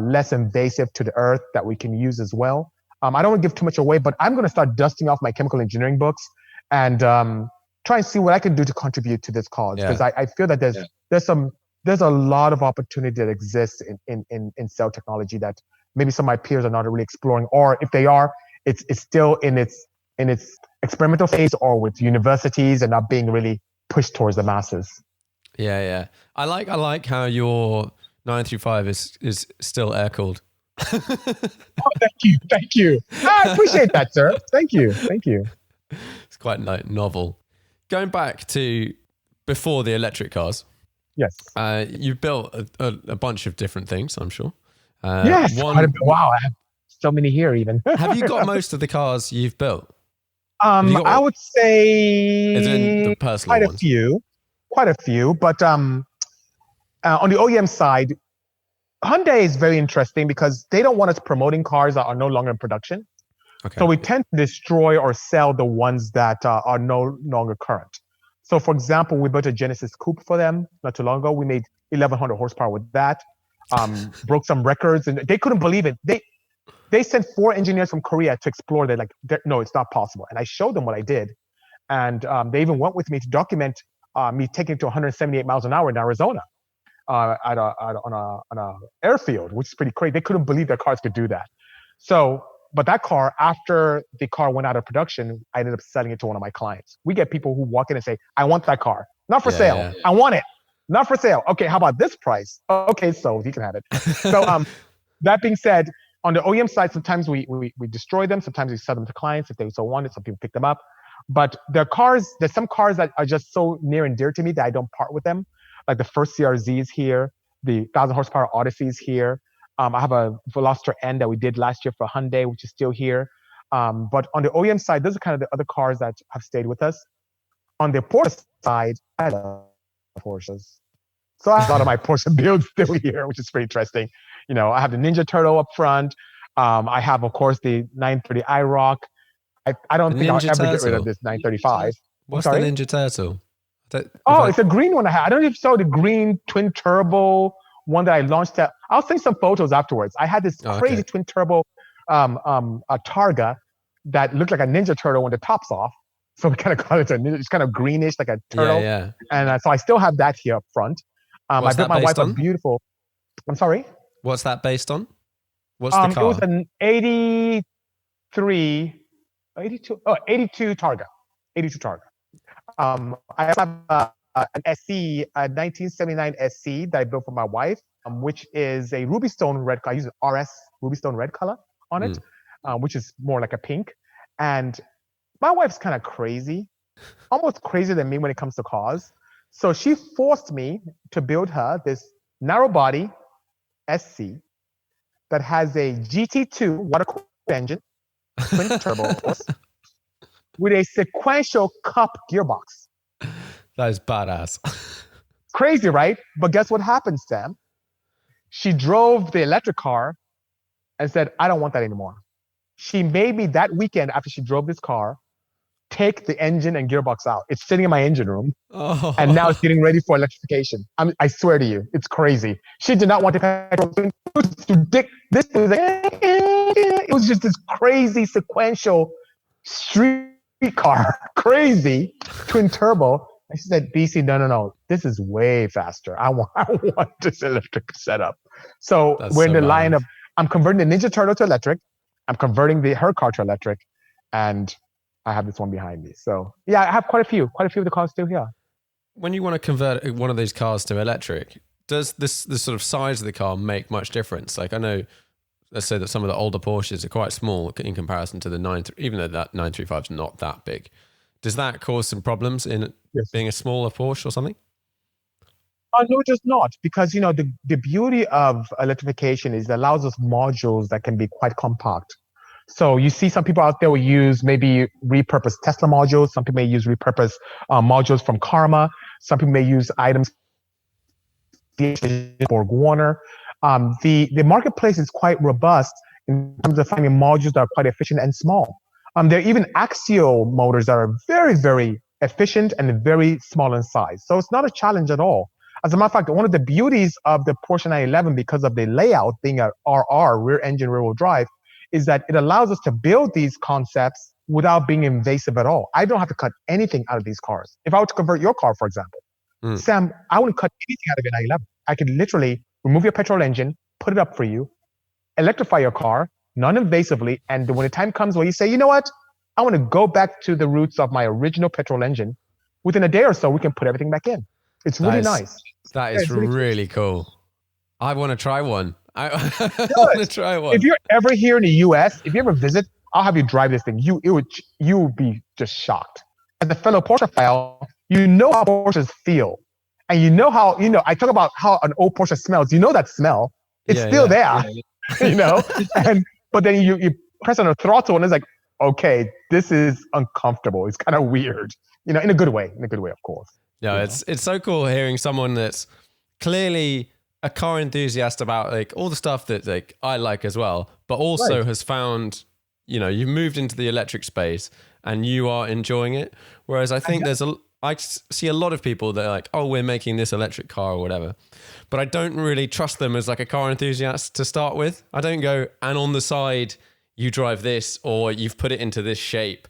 less invasive to the earth that we can use as well. I don't want to give too much away, but I'm going to start dusting off my chemical engineering books and try and see what I can do to contribute to this cause because Yeah. I feel that there's some there's a lot of opportunity that exists in cell technology that maybe some of my peers are not really exploring, or if they are, it's still in its experimental phase or with universities and not being really pushed towards the masses. Yeah, yeah. I like how your 935 is still air cooled. Oh, thank you. I appreciate that, sir. Thank you. It's quite like novel. Going back to before the electric cars, Yes. you've built a bunch of different things, I'm sure. Yes. Quite a bit. Wow, I have so many here even. Have you got most of the cars you've built? Have you I got, would as in the say personal quite a ones? few, quite a few. But on the OEM side, Hyundai is very interesting because they don't want us promoting cars that are no longer in production. So Okay. we tend to destroy or sell the ones that are no longer current. So, for example, we built a Genesis Coupe for them not too long ago. We made 1,100 horsepower with that. Broke some records, and they couldn't believe it. They sent 4 engineers from Korea to explore. No, it's not possible. And I showed them what I did, and they even went with me to document me taking it to 178 miles an hour in Arizona on a airfield, which is pretty crazy. They couldn't believe their cars could do that. So, but that car, after the car went out of production, I ended up selling it to one of my clients. We get people who walk in and say, "I want that car, not for Yeah, sale. yeah. I want it, not for sale. Okay, how about this price? Okay, so you can have it." So, that being said, on the OEM side, sometimes we destroy them. Sometimes we sell them to clients if they so want it. Some people pick them up. But there's some cars that are just so near and dear to me that I don't part with them. Like the first CRZs here, the 1,000 horsepower Odysseys here. I have a Veloster N that we did last year for Hyundai, which is still here. But on the OEM side, those are kind of the other cars that have stayed with us. On the Porsche side, I love Porsches. So I have a lot of my Porsche builds still here, which is pretty interesting. I have the Ninja Turtle up front. I have, of course, the 930 iRock. I The don't think I'll Ninja ever get rid of Turtle. this 935. I'm What's the sorry. Ninja Turtle? Have Oh, I, it's a green one I had. I don't know if you saw the green twin turbo one that I launched at. I'll send some photos afterwards. I had this oh, crazy okay. twin turbo a Targa that looked like a Ninja Turtle when the top's off. So we kind of call it a ninja. It's kind of greenish like a Yeah, turtle. yeah. And so I still have that here up front. I What's built that my wife based a on? beautiful. I'm sorry. What's that based on? What's the It was car? an 83, 82 Targa. 82 Targa. I also have an SC, a 1979 SC that I built for my wife, which is a Ruby Stone red color. I use an RS Ruby Stone red color on it, Mm. which is more like a pink. And my wife's kind of crazy, almost crazier than me when it comes to cars. So she forced me to build her this narrow body SC that has a GT2 water cooled engine, twin turbos, with a sequential cup gearbox. That is badass. Crazy, right? But guess what happened, Sam? She drove the electric car and said, "I don't want that anymore." She made me that weekend after she drove this car take the engine and gearbox out. It's sitting in my engine room and now it's Oh, getting ready for electrification. I swear to you, it's crazy. She did not want to petrol. This was it was just this crazy sequential street car, crazy twin turbo. And she said, "BC, no. This is way faster. I want this electric setup." So that's we're in so the line of badass. I'm converting the Ninja Turtle to electric. I'm converting her car to electric, and I have this one behind me. So yeah, I have quite a few of the cars still here. When you want to convert one of these cars to electric, does the sort of size of the car make much difference? Like I know, let's say that some of the older Porsches are quite small in comparison to the even though that 935 is not that big. Does that cause some problems in Yes. being a smaller Porsche or something? No, just not, because the beauty of electrification is it allows us modules that can be quite compact. So you see some people out there will use maybe repurposed Tesla modules. Some people may use repurposed modules from Karma. Some people may use items Borg Warner. The marketplace is quite robust in terms of finding modules that are quite efficient and small. There are even axial motors that are very, very efficient and very small in size. So it's not a challenge at all. As a matter of fact, one of the beauties of the Porsche 911, because of the layout being a RR, rear engine, rear wheel drive, is that it allows us to build these concepts without being invasive at all. I don't have to cut anything out of these cars. If I were to convert your car, for example, Sam, I wouldn't cut anything out of your 911. I could literally remove your petrol engine, put it up for you, electrify your car non-invasively, and when the time comes where you say, you know what, I want to go back to the roots of my original petrol engine, within a day or so, we can put everything back in. It's really nice. That is really cool. I want to try one. I want to try one. If you're ever here in the US, if you ever visit, I'll have you drive this thing. You would be just shocked. As a fellow Porsche file, you know how Porsches feel. And you know how, I talk about how an old Porsche smells. You know that smell. It's still there, but then you press on a throttle and it's like, okay, this is uncomfortable. It's kind of weird, in a good way, of course. Yeah, it's so cool hearing someone that's clearly a car enthusiast about like all the stuff that like I like as well, but also has found, you've moved into the electric space and you are enjoying it. Whereas I think I see a lot of people that are like, oh, we're making this electric car or whatever, but I don't really trust them as like a car enthusiast to start with. I don't go, and on the side, you drive this or you've put it into this shape.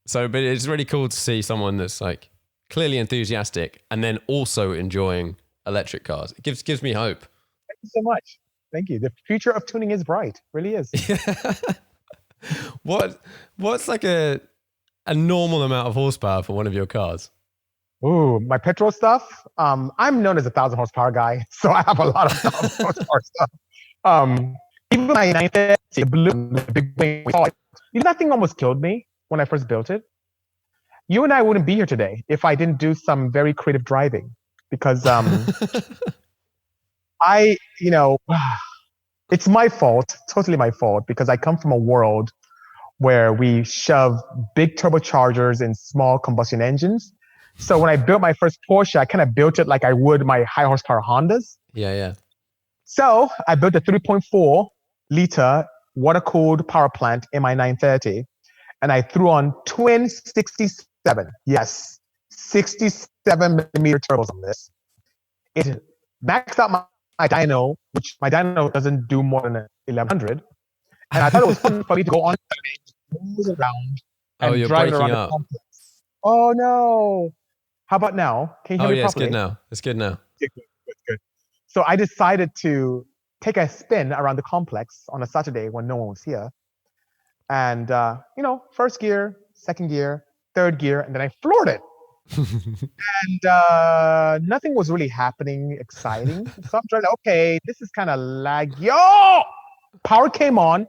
So, but it's really cool to see someone that's like clearly enthusiastic and then also enjoying electric cars. It gives me hope. Thank you so much. Thank you. The future of tuning is bright. Really is. What's like a normal amount of horsepower for one of your cars? Ooh, my petrol stuff. I'm known as a 1,000 horsepower guy, so I have a lot of 1,000 horsepower stuff. Even my 930, the blue, the big wing, that thing almost killed me when I first built it. You and I wouldn't be here today if I didn't do some very creative driving, because it's my fault, totally my fault, because I come from a world where we shove big turbochargers in small combustion engines. So when I built my first Porsche, I kind of built it like I would my high horsepower Hondas. Yeah. So I built a 3.4 liter water cooled power plant in my 930, and I threw on twin 67. Yes, 67 millimeter turbos on this. It maxed out my dyno, which my dyno doesn't do more than 1100. And I thought it was fun for me to go on around and drive around the complex. Oh no! How about now? Can you hear me properly? It's good now. Good. So I decided to take a spin around the complex on a Saturday when no one was here. And, first gear, second gear, third gear, and then I floored it. And nothing was really happening exciting. So I'm trying okay, this is kind of laggy. Yo! Power came on,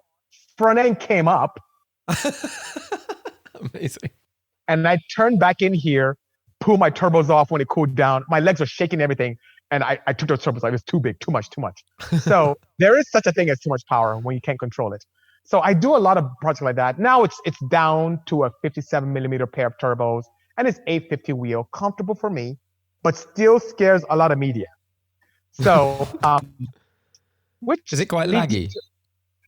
front end came up. Amazing. And I turned back in here, pulled my turbos off when it cooled down. My legs were shaking everything. And I took those turbos. It was too big, too much. So there is such a thing as too much power when you can't control it. So I do a lot of projects like that. Now it's down to a 57 millimeter pair of turbos, and it's 850 wheel, comfortable for me, but still scares a lot of media. So, which is it quite laggy?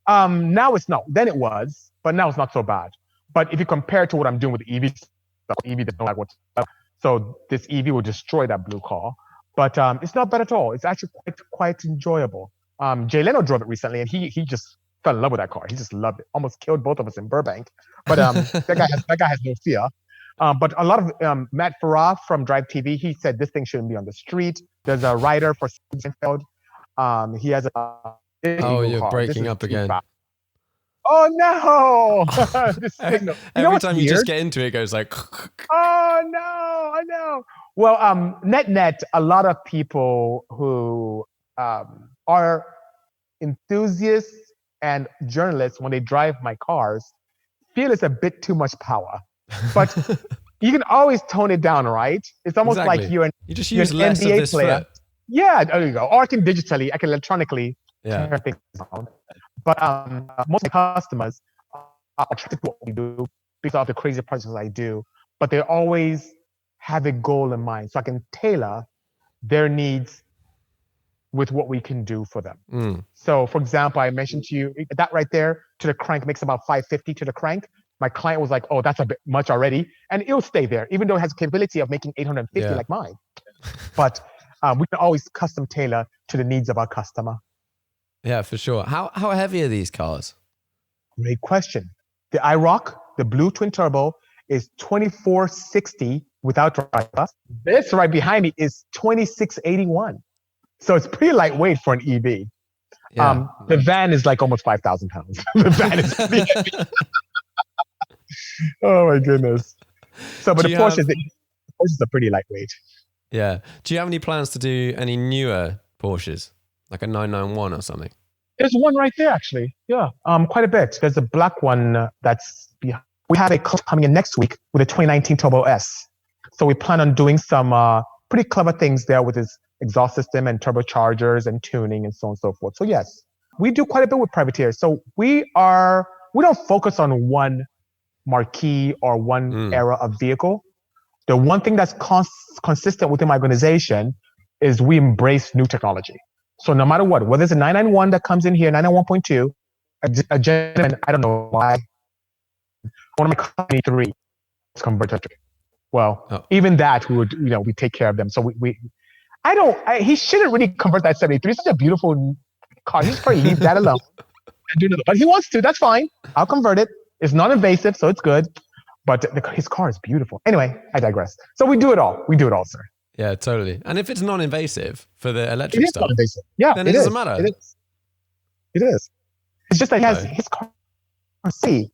Now it's not. Then it was, but now it's not so bad. But if you compare it to what I'm doing with the EV stuff, EV doesn't like what's up. So this EV will destroy that blue car. But it's not bad at all. It's actually quite enjoyable. Jay Leno drove it recently, and he just fell in love with that car. He just loved it. Almost killed both of us in Burbank. But that guy has no fear. But a lot of Matt Farah from Drive TV, he said this thing shouldn't be on the street. There's a writer for Seinfeld. He has a. You're breaking up again. Fast. Oh no! This signal. Every time you just get into it, it goes like. Oh no! I know. Well, net, a lot of people who are enthusiasts and journalists, when they drive my cars, feel it's a bit too much power. But you can always tone it down, right? It's almost like you just use less NBA of this player. Yeah, there you go. Or I can digitally, I can electronically Yeah. turn things around. But most of my customers are attracted to what we do because of the crazy projects I do. But they always have a goal in mind, so I can tailor their needs with what we can do for them. Mm. So, for example, I mentioned to you that right there to the crank makes about 550 to the crank. My client was like, "Oh, that's a bit much already," and it'll stay there, even though it has the capability of making 850 Yeah. like mine. But we can always custom tailor to the needs of our customer. Yeah, for sure. How heavy are these cars? Great question. The IROC, the blue twin turbo, is 2460 without driver. This right behind me is 2681. So it's pretty lightweight for an EV. Yeah. The van is like almost 5,000 pounds. The van is pretty heavy. Oh my goodness. So, but the Porsches are pretty lightweight. Yeah. Do you have any plans to do any newer Porsches, like a 991 or something? There's one right there, actually. Yeah, quite a bit. There's a black one that's behind. We have a car coming in next week with a 2019 Turbo S. So we plan on doing some pretty clever things there with his exhaust system and turbochargers and tuning and so on and so forth. So yes, we do quite a bit with privateers. So we don't focus on one marquee or one era of vehicle. The one thing that's consistent within my organization is we embrace new technology. So no matter what, whether it's a 991 that comes in here, 991.2, a gentleman, I don't know why, one of my company 3 is converted. Well, even that we would, we take care of them. So he shouldn't really convert that 73. It's such a beautiful car. He should probably leave that alone. But he wants to, that's fine. I'll convert it. It's non-invasive, so it's good. But his car is beautiful. Anyway, I digress. So we do it all. We do it all, sir. Yeah, totally. And if it's non-invasive for the electric stuff, yeah, then it doesn't matter. It is. It's just that he has his car. See,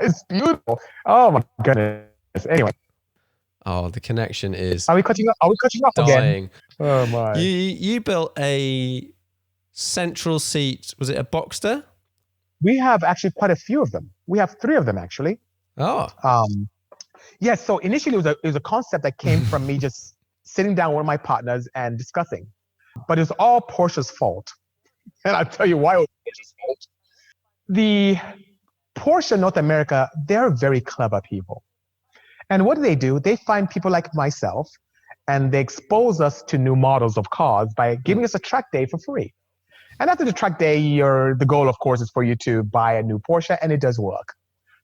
it's beautiful. Oh my goodness. Anyway. Oh, the connection is. Are we cutting off dying. Again? Oh my. You built a central seat. Was it a Boxster? We have actually quite a few of them. We have 3 of them actually. Oh. Yes. So initially it was a concept that came from me just sitting down with one of my partners and discussing. But it's all Porsche's fault. And I'll tell you why it was Porsche's fault. The Porsche North America, they're very clever people. And what do? They find people like myself and they expose us to new models of cars by giving us a track day for free. And after the track day, the goal, of course, is for you to buy a new Porsche, and it does work.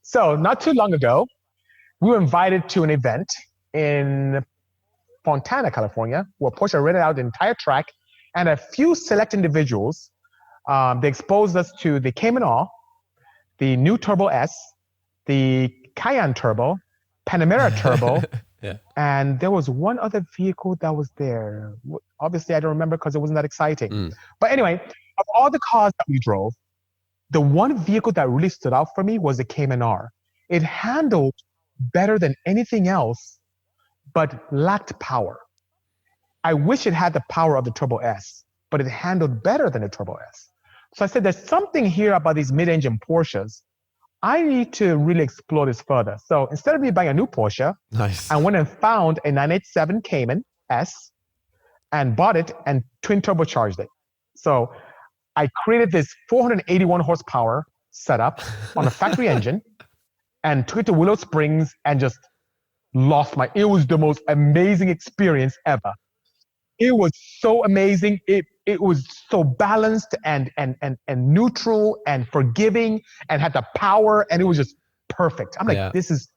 So not too long ago, we were invited to an event in Fontana, California, where Porsche rented out the entire track, and a few select individuals, they exposed us to the Cayman R, the new Turbo S, the Cayenne Turbo, Panamera Turbo, yeah. And there was one other vehicle that was there. Obviously, I don't remember because it wasn't that exciting. But anyway, of all the cars that we drove, the one vehicle that really stood out for me was the Cayman R. It handled better than anything else, but lacked power. I wish it had the power of the Turbo S, but it handled better than the Turbo S. So I said, there's something here about these mid-engine Porsches. I need to really explore this further. So instead of me buying a new Porsche, I went and found a 987 Cayman S and bought it and twin turbocharged it. So I created this 481 horsepower setup on a factory engine and took it to Willow Springs and just it was the most amazing experience ever. It was so amazing. It was so balanced and neutral and forgiving and had the power, and it was just perfect. I'm like, this is,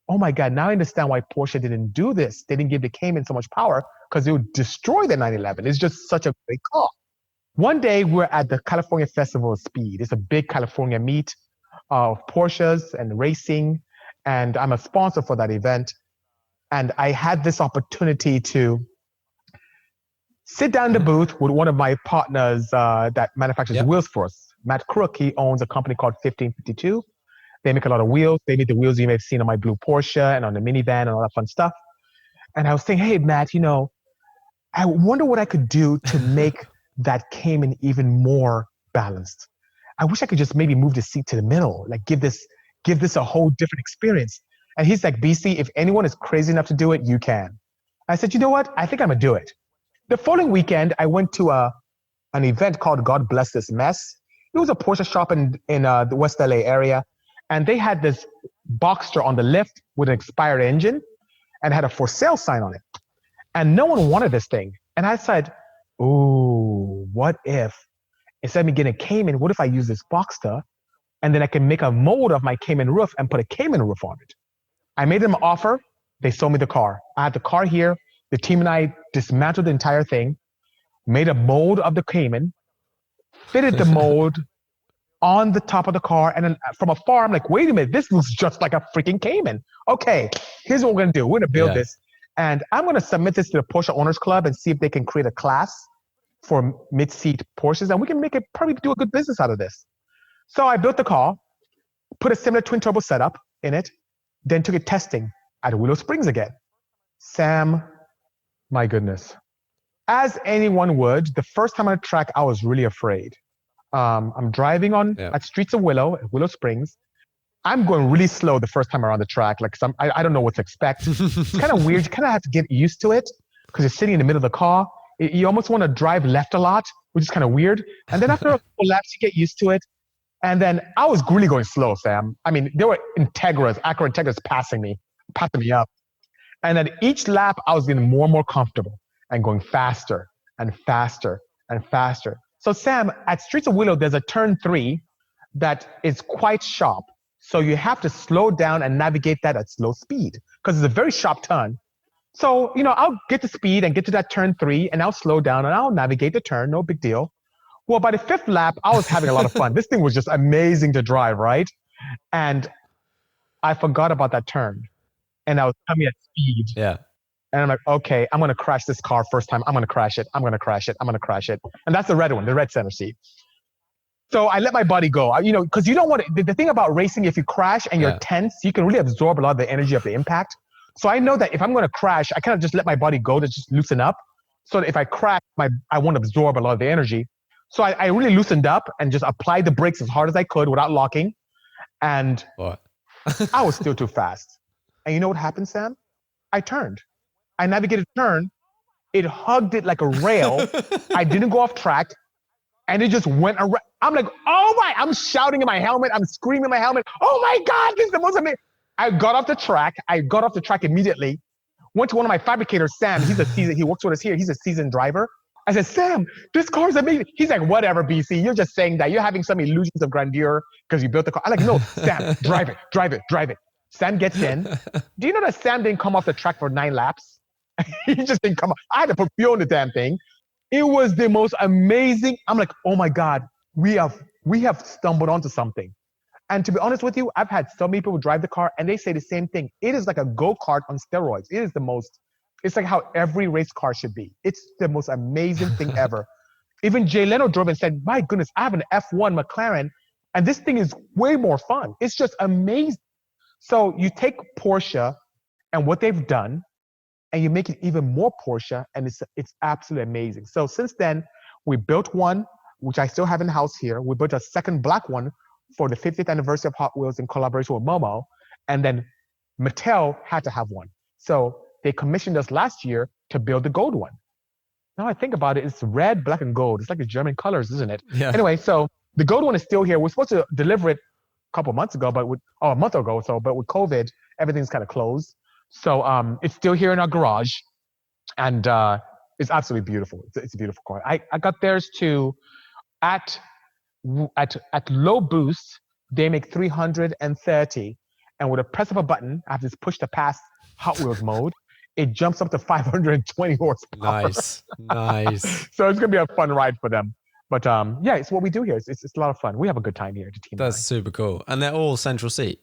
oh my God, now I understand why Porsche didn't do this. They didn't give the Cayman so much power because it would destroy the 911. It's just such a great car. One day we're at the California Festival of Speed. It's a big California meet of Porsches and racing, and I'm a sponsor for that event. And I had this opportunity to sit down in the booth with one of my partners that manufactures wheels for us. Matt Crook, he owns a company called 1552. They make a lot of wheels. They make the wheels you may have seen on my blue Porsche and on the minivan and all that fun stuff. And I was saying, hey, Matt, I wonder what I could do to make that Cayman even more balanced. I wish I could just maybe move the seat to the middle, like give this a whole different experience. And he's like, Bisi, if anyone is crazy enough to do it, you can. I said, you know what? I think I'm going to do it. The following weekend, I went to an event called God Bless This Mess. It was a Porsche shop in the West LA area. And they had this Boxster on the lift with an expired engine and had a for sale sign on it. And no one wanted this thing. And I said, ooh, what if, instead of me getting a Cayman, what if I use this Boxster and then I can make a mold of my Cayman roof and put a Cayman roof on it? I made them an offer. They sold me the car. I had the car here. The team and I dismantled the entire thing, made a mold of the Cayman, fitted the mold on the top of the car. And then from afar, I'm like, wait a minute, this looks just like a freaking Cayman. Okay, here's what we're going to do. We're going to build this. And I'm going to submit this to the Porsche Owners Club and see if they can create a class for mid-seat Porsches. And we can probably do a good business out of this. So I built the car, put a similar twin turbo setup in it, then took it testing at Willow Springs again. Sam, my goodness. As anyone would, the first time on the track, I was really afraid. I'm driving at Streets of Willow Springs. I'm going really slow the first time around the track. Like I don't know what to expect. It's kind of weird. You kind of have to get used to it because you're sitting in the middle of the car. You almost want to drive left a lot, which is kind of weird. And then after a couple laps, you get used to it. And then I was really going slow, Sam. I mean, there were Acura Integras passing me up. And then each lap, I was getting more and more comfortable and going faster and faster and faster. So Sam, at Streets of Willow, there's a turn 3 that is quite sharp. So you have to slow down and navigate that at slow speed because it's a very sharp turn. So, I'll get to speed and get to that turn 3 and I'll slow down and I'll navigate the turn, no big deal. Well, by the 5th lap, I was having a lot of fun. This thing was just amazing to drive, right? And I forgot about that turn. And I was coming at speed. Yeah. And I'm like, okay, I'm going to crash this car first time. I'm going to crash it. I'm going to crash it. I'm going to crash it. And that's the red one, the red center seat. So I let my body go, because you don't want to, the thing about racing, if you crash and you're tense, you can really absorb a lot of the energy of the impact. So I know that if I'm going to crash, I kind of just let my body go to just loosen up. So that if I crash, I won't absorb a lot of the energy. So I really loosened up and just applied the brakes as hard as I could without locking. And I was still too fast. And you know what happened, Sam? I turned. I navigated a turn. It hugged it like a rail. I didn't go off track. And it just went around. I'm like, oh my, I'm shouting in my helmet. I'm screaming in my helmet. Oh my God, this is the most amazing. I got off the track immediately. Went to one of my fabricators, Sam. He works with us here. He's a seasoned driver. I said, Sam, this car is amazing. He's like, whatever, BC. You're just saying that. You're having some illusions of grandeur because you built the car. I'm like, no, Sam, drive it. Sam gets in. Do you know that Sam didn't come off the track for 9 laps? He just didn't come off. I had to put fuel in the damn thing. It was the most amazing. I'm like, oh my God, we have stumbled onto something. And to be honest with you, I've had so many people drive the car and they say the same thing. It is like a go-kart on steroids. It's like how every race car should be. It's the most amazing thing ever. Even Jay Leno drove and said, my goodness, I have an F1 McLaren and this thing is way more fun. It's just amazing. So you take Porsche and what they've done and you make it even more Porsche and it's absolutely amazing. So since then, we built one, which I still have in the house here. We built a second black one for the 50th anniversary of Hot Wheels in collaboration with Momo. And then Mattel had to have one. So they commissioned us last year to build the gold one. Now I think about it, it's red, black, and gold. It's like the German colors, isn't it? Yeah. Anyway, so the gold one is still here. We're supposed to deliver it a couple months ago, but a month ago. But with COVID, everything's kind of closed. So it's still here in our garage, and it's absolutely beautiful. It's a beautiful car. I got theirs too. At low boost, they make 330, and with a press of a button, I have to push to pass Hot Wheels mode. It jumps up to 520 horsepower. Nice. So it's gonna be a fun ride for them. But yeah, it's what we do here. It's a lot of fun. We have a good time here at the team. That's super cool. And they're all central seat.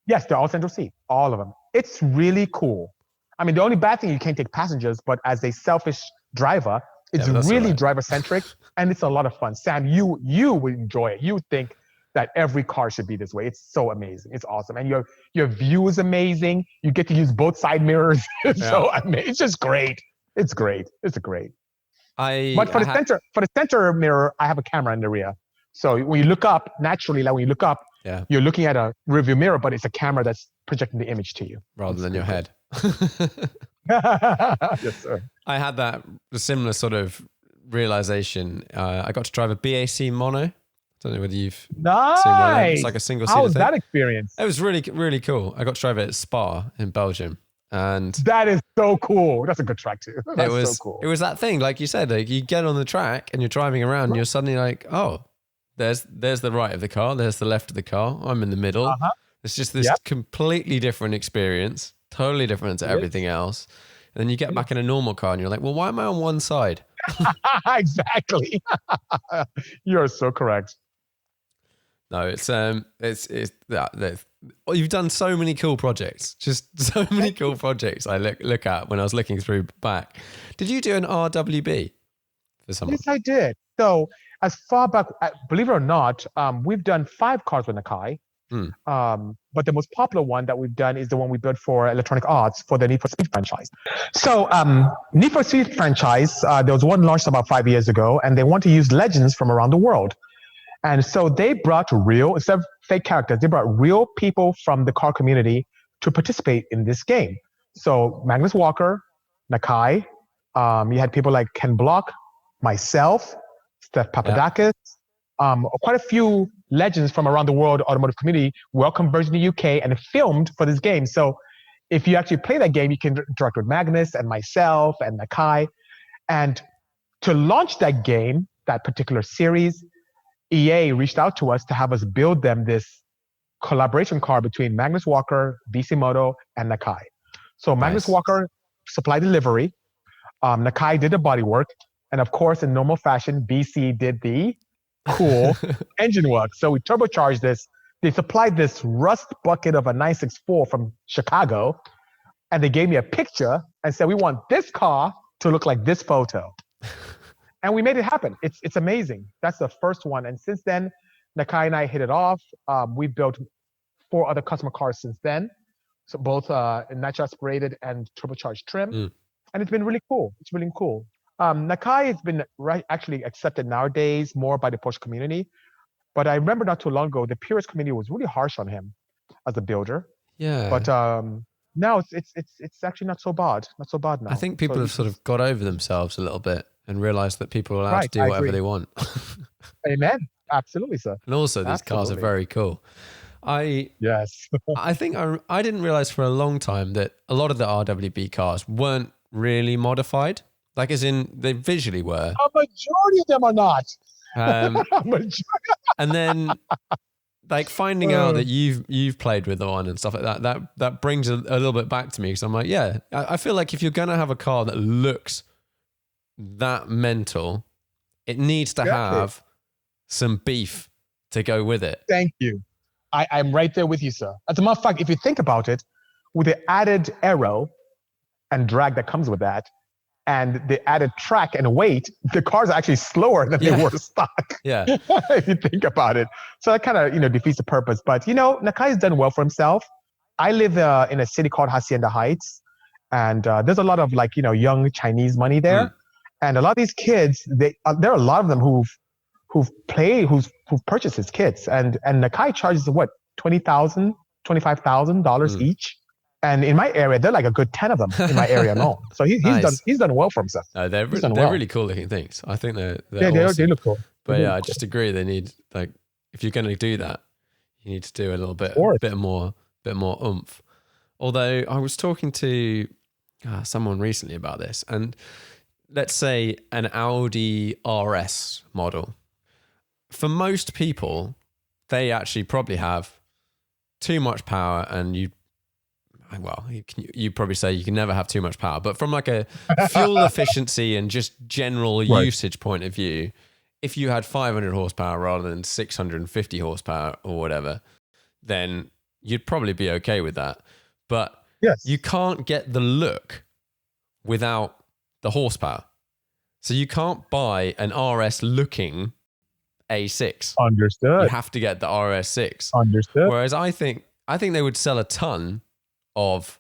Yes, they're all central seat, all of them. It's really cool. I mean, the only bad thing, you can't take passengers, but as a selfish driver, it's really driver-centric, and it's a lot of fun. Sam, you would enjoy it. You would think that every car should be this way. It's so amazing. It's awesome. And your view is amazing. You get to use both side mirrors. It's just great. It's great. It's great. But for the center mirror, I have a camera in the rear. So when you look up, naturally, like when you look up, you're looking at a rearview mirror, but it's a camera that's projecting the image to you. Rather than your head. Yes, sir. I had that similar sort of realization. I got to drive a BAC mono. I don't know whether you've seen one of them. It's like a single seater How was thing. that experience? It was really, really cool. I got to drive it at Spa in Belgium. And that is so cool. That's a good track too. That's so cool. It was that thing, like you said, like you get on the track and you're driving around and you're suddenly like, oh, there's the right of the car, there's the left of the car, I'm in the middle. It's just this completely different experience, totally different to everything else. And then you get back in a normal car and you're like, well, why am I on one side? Exactly. You're so correct. No, you've done so many cool projects, just so many cool projects I look at when I was looking through back. Did you do an RWB for someone? Yes, I did. So as far back, believe it or not, we've done 5 cars with Nakai. But the most popular one that we've done is the one we built for Electronic Arts for the Need for Speed franchise. So Need for Speed franchise, there was one launched about 5 years ago, and they want to use legends from around the world. And so they brought instead of fake characters, they brought real people from the car community to participate in this game. So Magnus Walker, Nakai, you had people like Ken Block, myself, Steph Papadakis, quite a few legends from around the world automotive community were converged in the UK and filmed for this game. So if you actually play that game, you can interact with Magnus and myself and Nakai. And to launch that game, that particular series, EA reached out to us to have us build them this collaboration car between Magnus Walker, Bisimoto, and Nakai. So Magnus Walker supplied the livery, Nakai did the bodywork, and of course, in normal fashion, BC did the cool engine work. So we turbocharged this. They supplied this rust bucket of a 964 from Chicago, and they gave me a picture and said, we want this car to look like this photo. And we made it happen. It's amazing. That's the first one. And since then, Nakai and I hit it off. We've built 4 other customer cars since then. So both natural aspirated and turbocharged trim. And it's been really cool. It's really cool. Nakai has been actually accepted nowadays more by the Porsche community. But I remember not too long ago, the purist community was really harsh on him as a builder. Yeah. But now it's actually not so bad. Not so bad now. I think people have sort of got over themselves a little bit and realized that people are allowed to do whatever they want. Amen. Absolutely, sir. And also these cars are very cool. Yes. I think I didn't realize for a long time that a lot of the RWB cars weren't really modified. Like as in they visually were. A majority of them are not. And then like finding out that you've played with the one and stuff like that brings a little bit back to me, because I'm like, yeah, I feel like if you're going to have a car that looks that mental, it needs to have some beef to go with it. Thank you. I'm right there with you, sir. As a matter of fact, if you think about it, with the added aero and drag that comes with that, and the added track and weight, the cars are actually slower than they were stock. Yeah. If you think about it. So that kind of, defeats the purpose. But, Nakai's done well for himself. I live in a city called Hacienda Heights, and there's a lot of young Chinese money there. And a lot of these kids, there are a lot of them who've purchased his kits. And Nakai charges what, $20,000, $25,000 each. And in my area, they're like a good 10 of them in my area alone. So he's done well for himself. No, they're really cool looking things. I think they're awesome. They look cool. But I just agree. They need, if you're going to do that, you need to do a little bit more oomph. Although I was talking to someone recently about this, and let's say an Audi RS model. For most people, they actually probably have too much power, and you probably say you can never have too much power, but from like a fuel efficiency and just general usage point of view, if you had 500 horsepower rather than 650 horsepower or whatever, then you'd probably be okay with that. But you can't get the look without the horsepower. So you can't buy an RS looking A6. Understood. You have to get the RS6. Understood. Whereas I think they would sell a ton of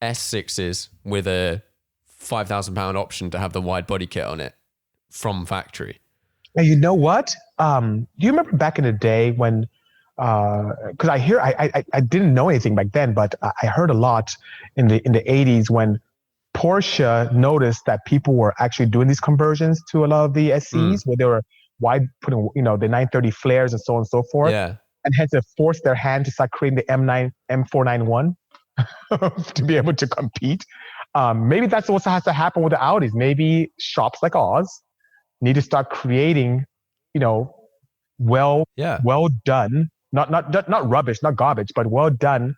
S6s with a £5,000 option to have the wide body kit on it from factory. And you know what? Do you remember back in the day when, because I didn't know anything back then, but I heard a lot in the 80s when Porsche noticed that people were actually doing these conversions to a lot of the SCs where they were putting, the 930 flares and so on and so forth. Yeah. And hence it forced their hand to start creating the M491 to be able to compete. Maybe that's what has to happen with the Audis. Maybe shops like ours need to start creating, well done, not rubbish, not garbage, but well done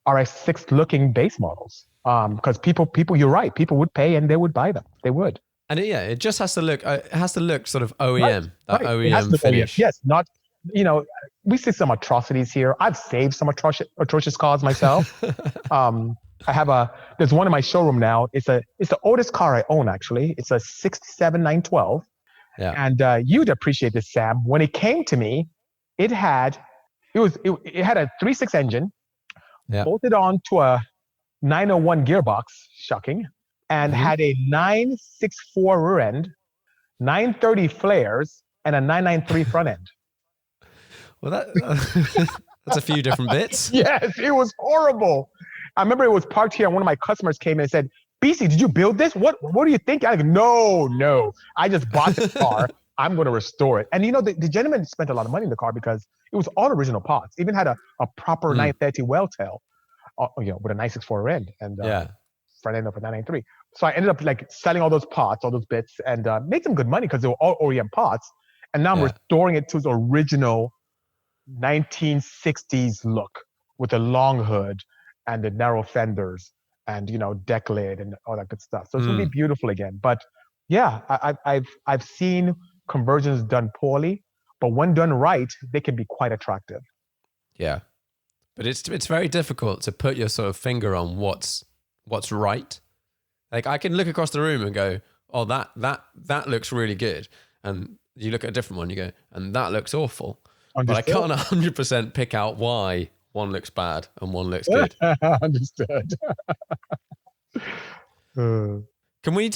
RX6 looking base models. Because people, you're right. People would pay and they would buy them. They would. And it just has to look. It has to look sort of OEM. Right. OEM finish. OEM. Yes, not. We see some atrocities here. I've saved some atrocious cars myself. I have there's one in my showroom now. It's the oldest car I own, actually. It's a 67 912. Yeah. And you'd appreciate this, Sam. When it came to me, it had a 3.6 engine, bolted on to a 901 gearbox, shocking, and had a 964 rear end, 930 flares, and a 993 front end. Well, that's a few different bits. Yes, it was horrible. I remember it was parked here, and one of my customers came in and said, "Bisi, did you build this? What do you think?" I was like, no. I just bought this car. I'm going to restore it. And the gentleman spent a lot of money in the car because it was all original parts. Even had a proper 930 well tail, with a 964 rear end and front end of a 993. So I ended up selling all those parts, all those bits, and made some good money because they were all OEM parts. And now I'm restoring it to its original 1960s look with a long hood and the narrow fenders and deck lid and all that good stuff. So it's gonna be beautiful again. But yeah, I've seen conversions done poorly, but when done right, they can be quite attractive. Yeah, but it's very difficult to put your sort of finger on what's right. Like I can look across the room and go, "Oh, that looks really good," and you look at a different one, you go, "And that looks awful." Understood. But I can't 100% pick out why one looks bad and one looks good. Understood. Can we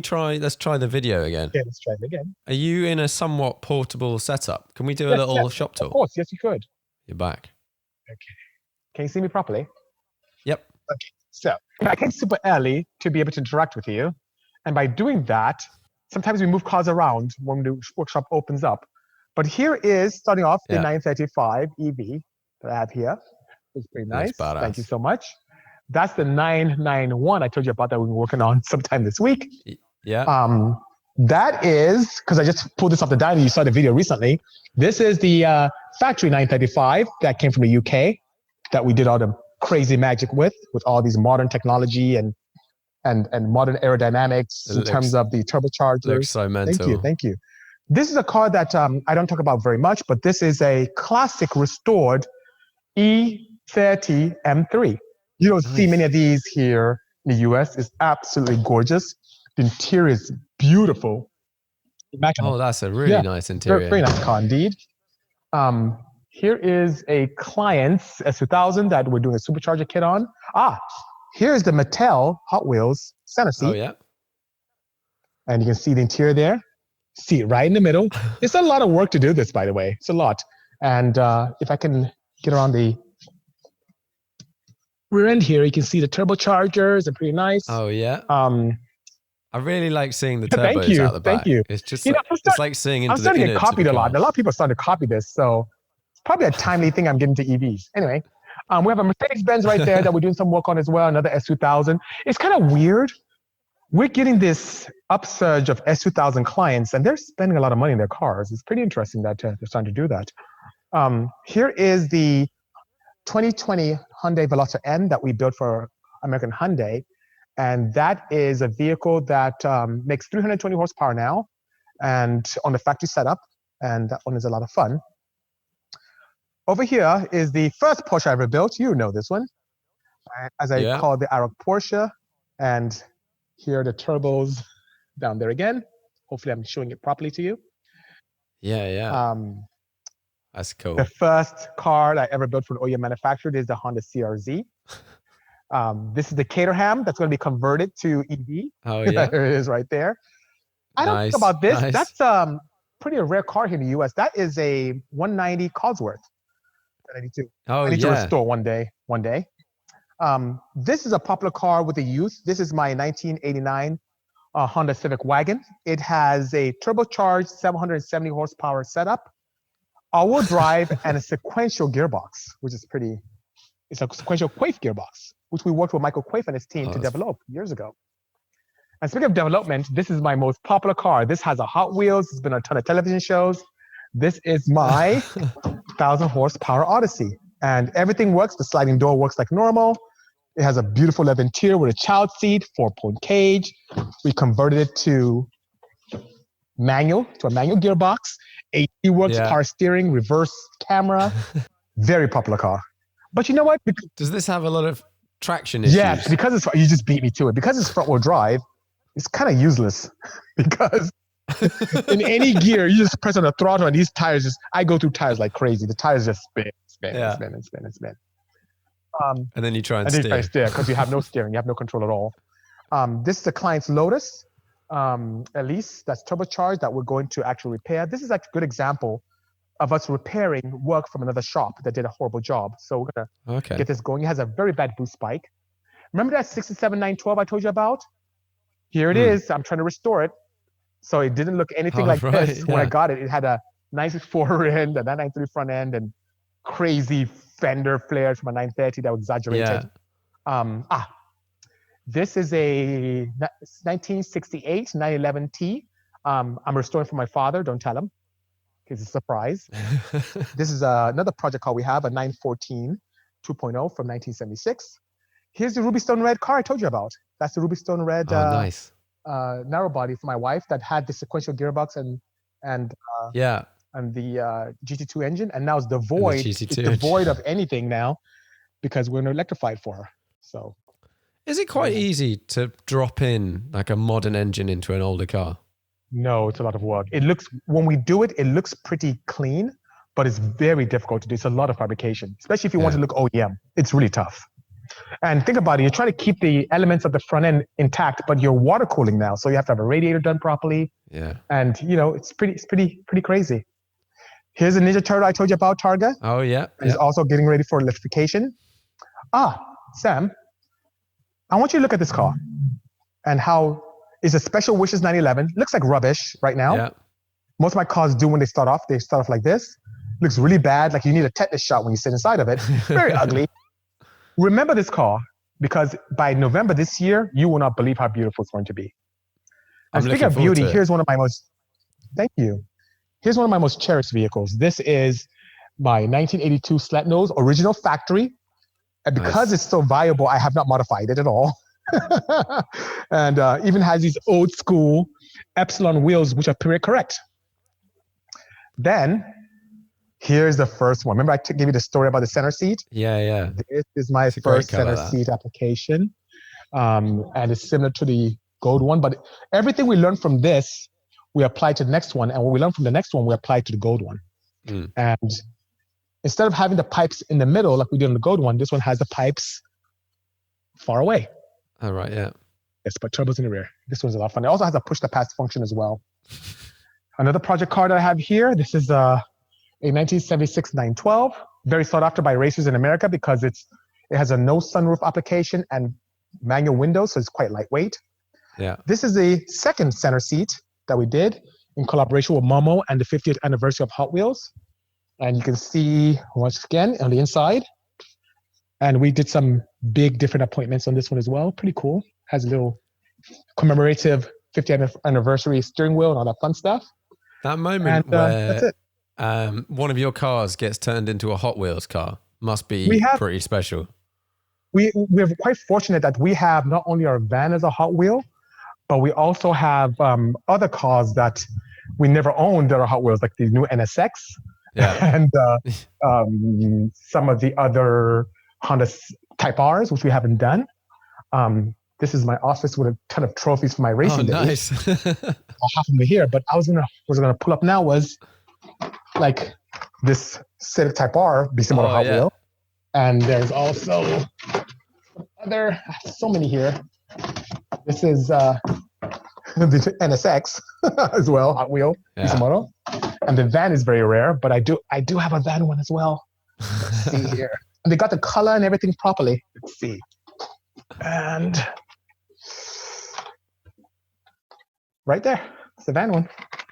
try, let's try the video again. Yeah, let's try it again. Are you in a somewhat portable setup? Can we do a little shop tour? Of course, yes you could. You're back. Okay. Can you see me properly? Yep. Okay, so I came super early to be able to interact with you. And by doing that, sometimes we move cars around when the workshop opens up. But here is, starting off, the 935 EV that I have here. It's pretty nice. Thank you so much. That's the 991 I told you about that we've been working on sometime this week. Yeah. That is, because I just pulled this off the dyno, you saw the video recently. This is the factory 935 that came from the UK that we did all the crazy magic with all these modern technology and modern aerodynamics in terms of the turbochargers. Looks so mental. Thank you. This is a car that I don't talk about very much, but this is a classic restored E30 M3. You don't see many of these here in the US. It's absolutely gorgeous. The interior is beautiful. Oh, that's a really nice interior. Very nice car indeed. Here is a client's S2000 that we're doing a supercharger kit on. Here's the Mattel Hot Wheels center seat. Oh, yeah. And you can see the interior there. See it right in the middle. It's a lot of work to do this, by the way. It's a lot. And if I can get around the rear end here, you can see the turbochargers are pretty nice. Oh, yeah. I really like seeing the turbos out the back. Thank you. It's just it's like seeing into the I'm starting to get copied a lot. A lot of people are starting to copy this. So it's probably a timely thing I'm getting to EVs. Anyway, we have a Mercedes-Benz right there that we're doing some work on as well, another S2000. It's kind of weird. We're getting this upsurge of S2000 clients, and they're spending a lot of money in their cars. It's pretty interesting that they're starting to do that. Here is the 2020 Hyundai Veloster N that we built for American Hyundai. And that is a vehicle that makes 320 horsepower now and on the factory setup. And that one is a lot of fun. Over here is the first Porsche I ever built. You know this one. As I call the Aroc Porsche. And here are the turbos down there again. Hopefully I'm showing it properly to you. Yeah. That's cool. The first car that I ever built for an OEM manufacturer is the Honda CRZ. This is the Caterham that's going to be converted to EV. Oh, yeah. There it is right there. I don't think about this. Nice. That's pretty a rare car here in the US. That is a 190 Cosworth. 92. Oh, I need to restore one day. This is a popular car with the youth. This is my 1989 Honda Civic wagon. It has a turbocharged 770 horsepower setup, all-wheel drive, and a sequential gearbox, which is pretty. It's a sequential Quaife gearbox, which we worked with Michael Quaife and his team to develop years ago. And speaking of development, this is my most popular car. This has a Hot Wheels. It's been on a ton of television shows. This is my 1,000 horsepower Odyssey. And everything works. The sliding door works like normal. It has a beautiful leather interior with a child seat, 4-point cage. We converted it to a manual gearbox. AT works, power steering, reverse camera. Very popular car. But you know what? Does this have a lot of traction issues? Yes, because it's, you just beat me to it. Because it's front wheel drive, it's kind of useless because in any gear, you just press on the throttle and these tires I go through tires like crazy. The tires just spin. And then you try and steer. Because you have no steering. You have no control at all. This is the client's Lotus, Elise, that's turbocharged that we're going to actually repair. This is like a good example of us repairing work from another shop that did a horrible job. So we're going to get this going. It has a very bad boost spike. Remember that 67-912 I told you about? Here it is. I'm trying to restore it. So it didn't look anything like this when I got it. It had a 964 end, a 993 front end, and crazy fender flares from a 930 that was exaggerated. This is a 1968 911T. I'm restoring for my father. Don't tell him. It's a surprise. This is another project car we have, a 914 2.0 from 1976. Here's the Ruby Stone Red car I told you about. That's the Ruby Stone Red nice. Narrow body for my wife that had the sequential gearbox and the GT2 engine, and now it's devoid. It's devoid of anything now because we're going to electrify it for her. So, is it quite easy to drop in like a modern engine into an older car? No, it's a lot of work. When we do it, it looks pretty clean, but it's very difficult to do. It's a lot of fabrication, especially if you want to look OEM. It's really tough. And think about it, you're trying to keep the elements of the front end intact, but you're water cooling now. So you have to have a radiator done properly. Yeah. And it's pretty crazy. Here's a Ninja Turtle I told you about, Targa. Oh yeah. He's also getting ready for electrification. Sam, I want you to look at this car and how it's a Special Wishes 911. Looks like rubbish right now. Yeah. Most of my cars do when they start off like this. Looks really bad, like you need a tetanus shot when you sit inside of it. Very ugly. Remember this car, because by November this year, you will not believe how beautiful it's going to be. And speaking of beauty, here's one of my most, thank you. Here's one of my most cherished vehicles. This is my 1982 Slat Nose, original factory. And because it's so viable, I have not modified it at all. And even has these old school Epsilon wheels, which are period correct. Then, here's the first one. Remember I gave you the story about the center seat? Yeah. This is my first center seat application. And it's similar to the gold one. But everything we learned from this, we apply to the next one. And what we learned from the next one, we apply to the gold one. And instead of having the pipes in the middle like we did on the gold one, this one has the pipes far away. Oh, right, yeah. Yes, but turbos in the rear. This one's a lot of fun. It also has a push-to-pass function as well. Another project car that I have here, this is a 1976 912, very sought after by racers in America because it has a no sunroof application and manual windows, so it's quite lightweight. Yeah. This is the second center seat that we did in collaboration with Momo and the 50th anniversary of Hot Wheels. And you can see once again on the inside. And we did some big different appointments on this one as well. Pretty cool. Has a little commemorative 50th anniversary steering wheel and all that fun stuff. That moment where that's it. One of your cars gets turned into a Hot Wheels car must be pretty special. We're quite fortunate that we have not only our van as a Hot Wheel, but we also have other cars that we never owned that are Hot Wheels, like the new NSX and some of the other Honda Type Rs, which we haven't done. This is my office with a ton of trophies for my racing days. Nice. I'll have them here, but I was gonna pull up now was like this Civic Type R Bisimoto Hot Wheel, and there's also so many here. This is the NSX as well, Hot Wheel Bisimoto, and the van is very rare, but I do have a van one as well. Let's see here. And they got the color and everything properly. Let's see. And right there, it's the van one.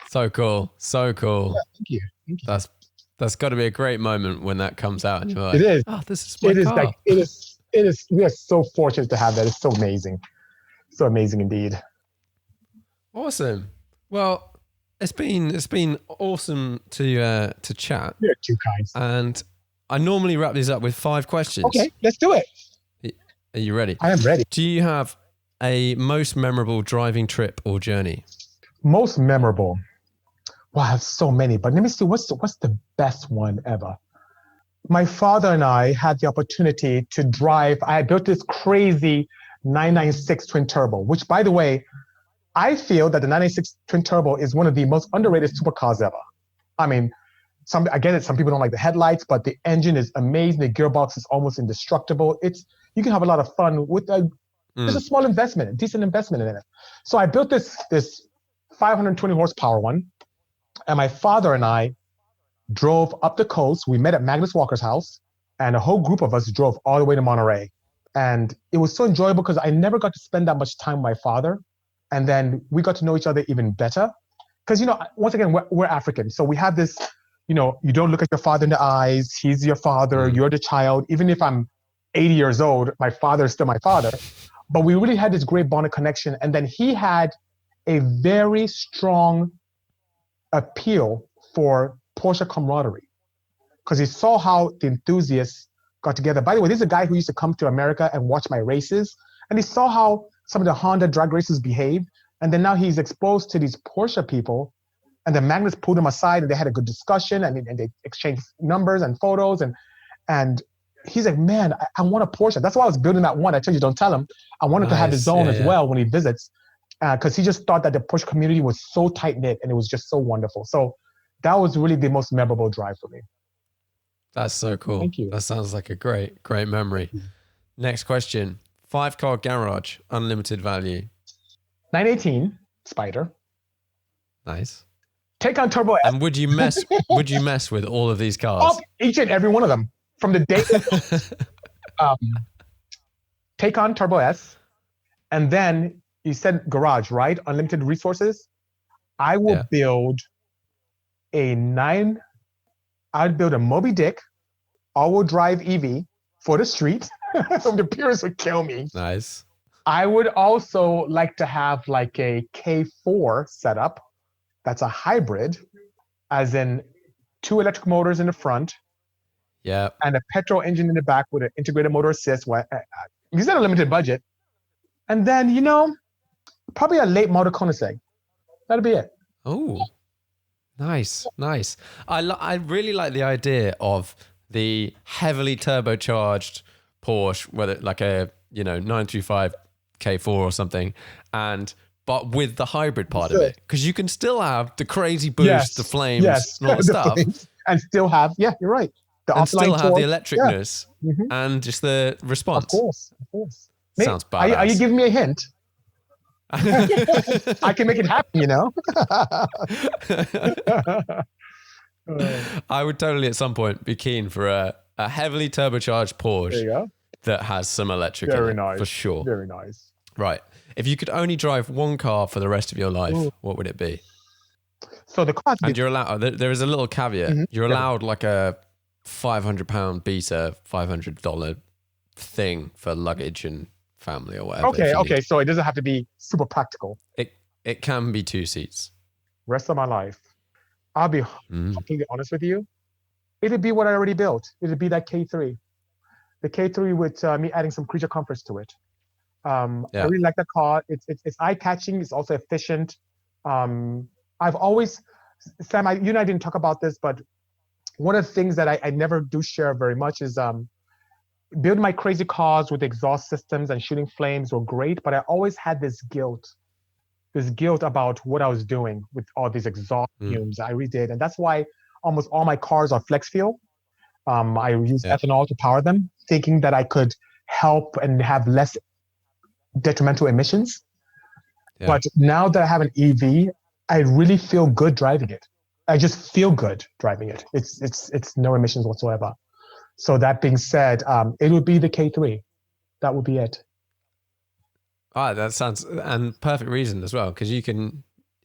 So cool. So cool. Yeah, thank you. Thank you. That's got to be a great moment when that comes out and you're like, It is. oh, this is my car. It is. We are so fortunate to have that. It's so amazing. So amazing indeed. Awesome. Well, it's been awesome to chat. You're too kind. And I normally wrap these up with 5 questions. Okay, let's do it. Are you ready? I am ready. Do you have a most memorable driving trip or journey? Most memorable. Wow, I have so many, but let me see what's the best one ever. My father and I had the opportunity to drive. I built this crazy 996 twin turbo, which, by the way, I feel that the 996 twin turbo is one of the most underrated supercars ever. I mean, I get it. Some people don't like the headlights, but the engine is amazing. The gearbox is almost indestructible. You can have a lot of fun with just a small investment, a decent investment in it. So I built this 520 horsepower one. And my father and I drove up the coast. We met at Magnus Walker's house, and a whole group of us drove all the way to Monterey. And it was so enjoyable because I never got to spend that much time with my father. And then we got to know each other even better. Because, once again, we're African. So we have this, you don't look at your father in the eyes. He's your father. You're the child. Even if I'm 80 years old, my father is still my father. But we really had this great bonded connection. And then he had a very strong appeal for Porsche camaraderie, because he saw how the enthusiasts got together. By the way, this is a guy who used to come to America and watch my races, and he saw how some of the Honda drag races behave, and then now he's exposed to these Porsche people, and then Magnus pulled him aside, and they had a good discussion, and they exchanged numbers and photos, and he's like, man, I want a Porsche. That's why I was building that one. I told you, don't tell him. I wanted to have his own as well when he visits, because he just thought that the Porsche community was so tight-knit, and it was just so wonderful. So that was really the most memorable drive for me. That's so cool. Thank you. That sounds like a great memory. Next question. 5-car garage, unlimited value. 918 Spider. Nice. Taycan Turbo S. And would you mess with all of these cars? Oh, each and every one of them. From the day Taycan Turbo S. And then you said garage, right? Unlimited resources. I will build I'd build a Moby Dick all-wheel drive EV for the street. Some of the purists would kill me. Nice. I would also like to have like a K4 setup. That's a hybrid, as in 2 electric motors in the front. Yeah. And a petrol engine in the back with an integrated motor assist. He's at a limited budget. And then, probably a late model Koenigsegg. That'd be it. Oh, nice. I really like the idea of the heavily turbocharged Porsche, whether like a 935 K4 or something, but with the hybrid part of it, because you can still have the crazy boost, the flames, and all that stuff, and still have you're right. And still have the electricness and just the response. Of course. Sounds badass. Are you giving me a hint? I can make it happen, I would totally at some point be keen for a heavily turbocharged Porsche. There you go. That has some electric Very in it, nice. for sure. Very nice. Right. If you could only drive one car for the rest of your life, what would it be? So the car. And you're allowed, there is a little caveat. You're allowed like a £500 Bisi, $500 thing for luggage and family or whatever. Okay. So it doesn't have to be super practical. It can be 2 seats. Rest of my life, I'll be completely honest with you. It'd be what I already built. It'd be that K3. The K3 with me adding some creature comforts to it. I really like that car. It's eye-catching. It's also efficient. I've always, Sam, you and I didn't talk about this, but one of the things that I never do share very much is building my crazy cars with exhaust systems and shooting flames were great, but I always had this guilt about what I was doing with all these exhaust fumes. I really did. And that's why almost all my cars are flex fuel. I use ethanol to power them, thinking that I could help and have less detrimental emissions. Yeah. But now that I have an EV, I really feel good driving it. I just feel good driving it. It's no emissions whatsoever. So that being said, it would be the K3. That would be it. That sounds, and perfect reason as well, because you can,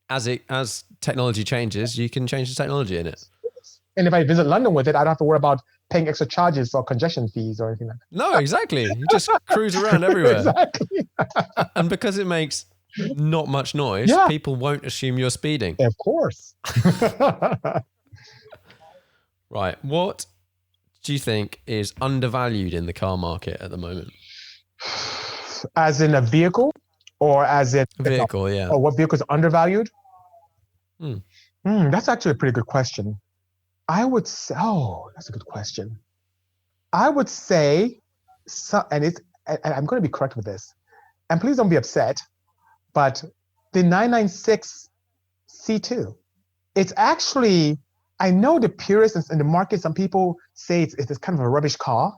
as technology changes, you can change the technology in it. And if I visit London with it, I don't have to worry about paying extra charges or congestion fees or anything like that. No, exactly. You just cruise around everywhere. Exactly. And because it makes not much noise, people won't assume you're speeding. Of course. Right. What do you think is undervalued in the car market at the moment? As in a vehicle, or as in a vehicle? Yeah. Or what vehicle is undervalued? That's actually a pretty good question. I would say, that's a good question. I would say, and I'm going to be correct with this, and please don't be upset, but the 996 C2, it's actually, I know the purists in the market, some people say it's kind of a rubbish car,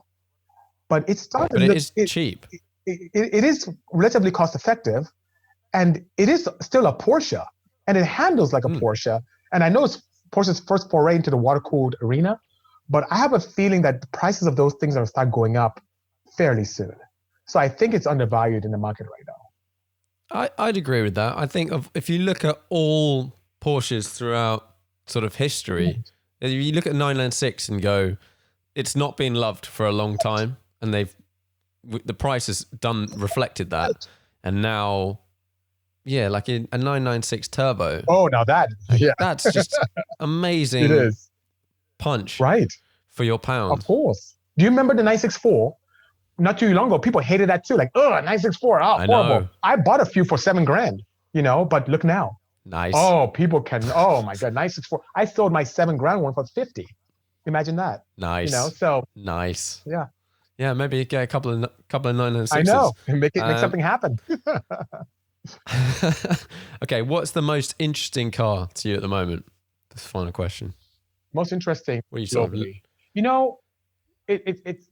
but it's starting. But it is cheap. It is relatively cost effective, and it is still a Porsche, and it handles like a Porsche. And I know it's Porsche's first foray into the water-cooled arena, but I have a feeling that the prices of those things are going to start going up fairly soon. So I think it's undervalued in the market right now. I'd agree with that. I think if you look at all Porsches throughout sort of history, if you look at 996 and go, it's not been loved for a long time, and the price has reflected that, and now, like in a 996 turbo. Oh, now that's just amazing. It is punch, right, for your pound. Of course. Do you remember the 964? Not too long ago, people hated that too. Like, 964, horrible. Know. I bought a few for $7,000, but look now. Nice. Oh, people can. Oh my God, 964. I sold my $7,000 one for 50. Imagine that. Nice. So nice. Yeah. Yeah, maybe get a couple of 996s. I know. Make something happen. Okay, what's the most interesting car to you at the moment? This final question. Most interesting. What are you globally? It's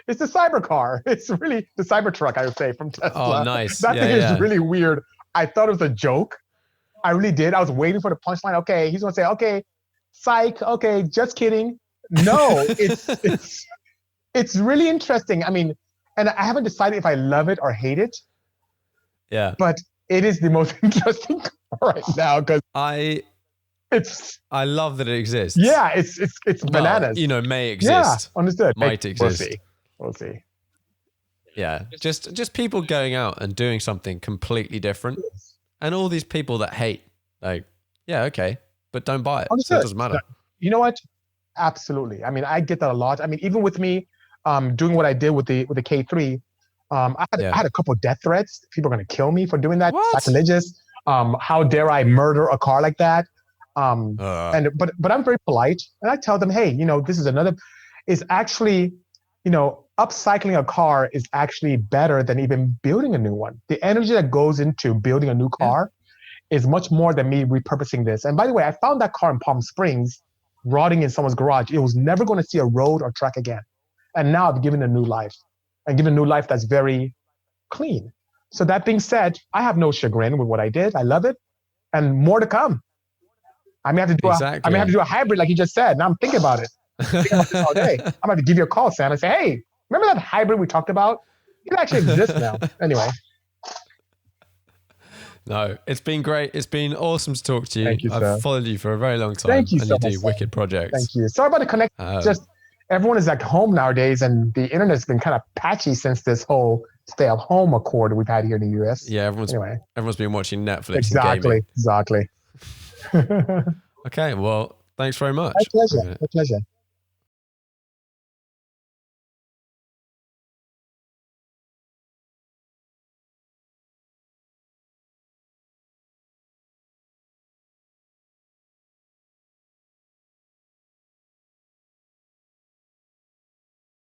it's the cyber car. It's really the Cybertruck, I would say, from Tesla. Oh, nice. That thing is really weird. I thought it was a joke. I really did. I was waiting for the punchline. Okay, he's gonna say, okay, psych. Okay, just kidding. No, it's really interesting. I mean, and I haven't decided if I love it or hate it. Yeah. But it is the most interesting car right now because I love that it exists. Yeah, it's bananas. May exist. Yeah, understood. Might exist. We'll see. Yeah, just people going out and doing something completely different, and all these people that hate, like, yeah, okay, but don't buy it. So it doesn't matter. You know what? Absolutely. I mean, I get that a lot. I mean, even with me doing what I did with the K3, I had a couple of death threats. People are going to kill me for doing that. What? Sacrilegious. How dare I murder a car like that? But I'm very polite, and I tell them, hey, this is is actually, upcycling a car is actually better than even building a new one. The energy that goes into building a new car is much more than me repurposing this. And by the way, I found that car in Palm Springs, rotting in someone's garage. It was never going to see a road or track again. And now I've given it a new life, and given a new life that's very clean. So that being said, I have no chagrin with what I did. I love it, and more to come. I may have to do a hybrid, like you just said. Now I'm thinking about it. All day. I'm going to give you a call, Sam, and say, hey, remember that hybrid we talked about? It actually exists now. Anyway. No, it's been great. It's been awesome to talk to you. Thank you, sir. I've followed you for a very long time. Thank you so much. And you do wicked projects. Thank you. Sorry about the connection. Just everyone is at home nowadays, and the internet's been kind of patchy since this whole stay-at-home accord we've had here in the US. Yeah, everyone's been watching Netflix and gaming. Exactly. Okay, well, thanks very much. My pleasure.